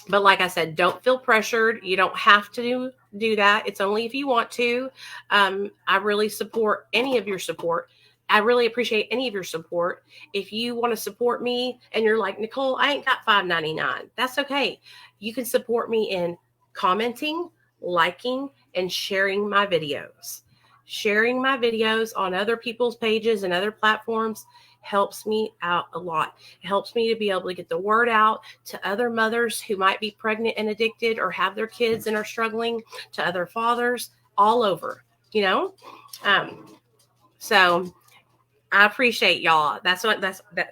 But like I said, don't feel pressured. You don't have to do that. It's only if you want to. I really support any of your support. I really appreciate any of your support. If you want to support me and you're like, Nicole, I ain't got $5.99. That's okay. You can support me in commenting, liking, and sharing my videos. Sharing my videos on other people's pages and other platforms helps me out a lot. It helps me to be able to get the word out to other mothers who might be pregnant and addicted or have their kids and are struggling, to other fathers all over, So I appreciate y'all.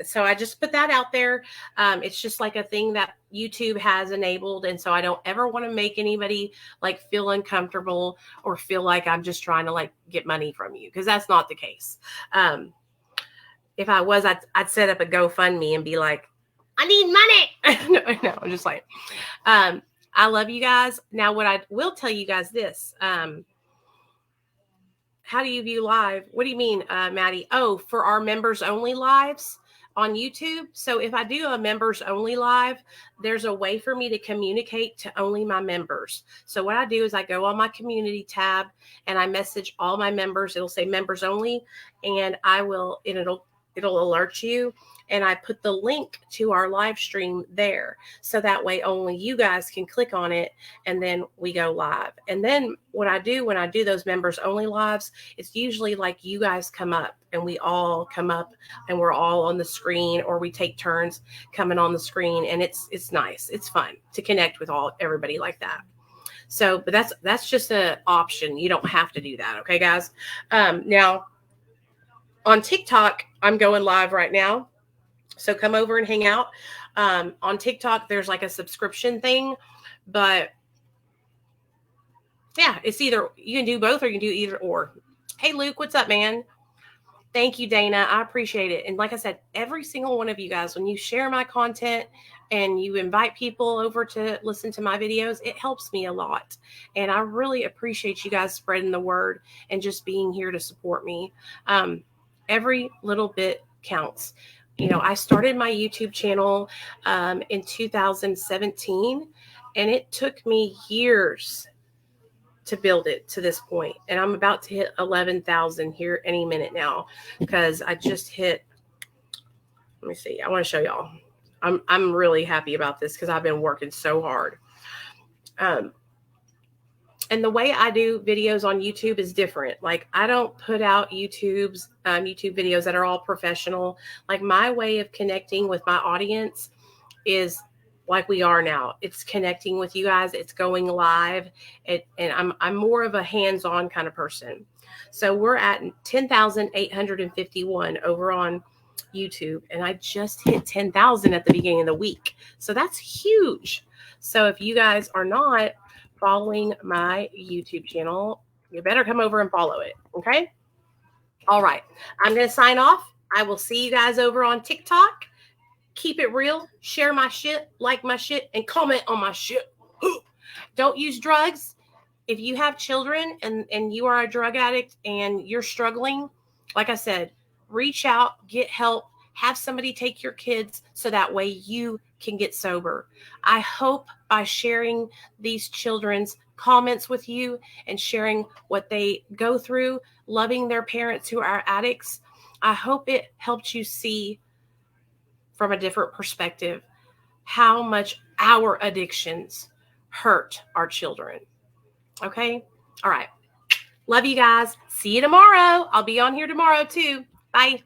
So I just put that out there. It's just like a thing that YouTube has enabled. And so I don't ever want to make anybody like feel uncomfortable or feel like I'm just trying to like get money from you, because that's not the case. If I was, I'd set up a GoFundMe and be like, I need money. No, I'm just like, I love you guys. Now, what I will tell you guys this, how do you view live? What do you mean, Maddie? Oh, for our members only lives on YouTube. So if I do a members only live, there's a way for me to communicate to only my members. So what I do is I go on my community tab and I message all my members. It'll say members only, and it'll alert you, and I put the link to our live stream there. So that way only you guys can click on it, and then we go live. And then what I do when I do those members only lives, it's usually like you guys come up and we all come up and we're all on the screen, or we take turns coming on the screen. And it's nice. It's fun to connect with everybody like that. So, but that's just an option. You don't have to do that. Okay, guys. Now, on TikTok, I'm going live right now. So come over and hang out. On TikTok, there's like a subscription thing. But yeah, it's either you can do both or you can do either or. Hey, Luke, what's up, man? Thank you, Dana. I appreciate it. And like I said, every single one of you guys, when you share my content and you invite people over to listen to my videos, it helps me a lot. And I really appreciate you guys spreading the word and just being here to support me. Every little bit counts. I started my YouTube channel in 2017, and it took me years to build it to this point. And I'm about to hit 11,000 here any minute now, because I just hit, let me see. I want to show y'all. I'm really happy about this because I've been working so hard. And the way I do videos on YouTube is different. Like, I don't put out YouTube videos that are all professional. Like, my way of connecting with my audience is like we are now. It's connecting with you guys. It's going live. And I'm more of a hands-on kind of person. So we're at 10,851 over on YouTube. And I just hit 10,000 at the beginning of the week. So that's huge. So if you guys are not following my YouTube channel, you better come over and follow it. Okay. All right. I'm going to sign off. I will see you guys over on TikTok. Keep it real. Share my shit, like my shit, and comment on my shit. Don't use drugs. If you have children and you are a drug addict and you're struggling, like I said, reach out, get help, have somebody take your kids so that way you can get sober. I hope by sharing these children's comments with you and sharing what they go through, loving their parents who are addicts, I hope it helped you see from a different perspective how much our addictions hurt our children. Okay? All right. Love you guys. See you tomorrow. I'll be on here tomorrow too. Bye.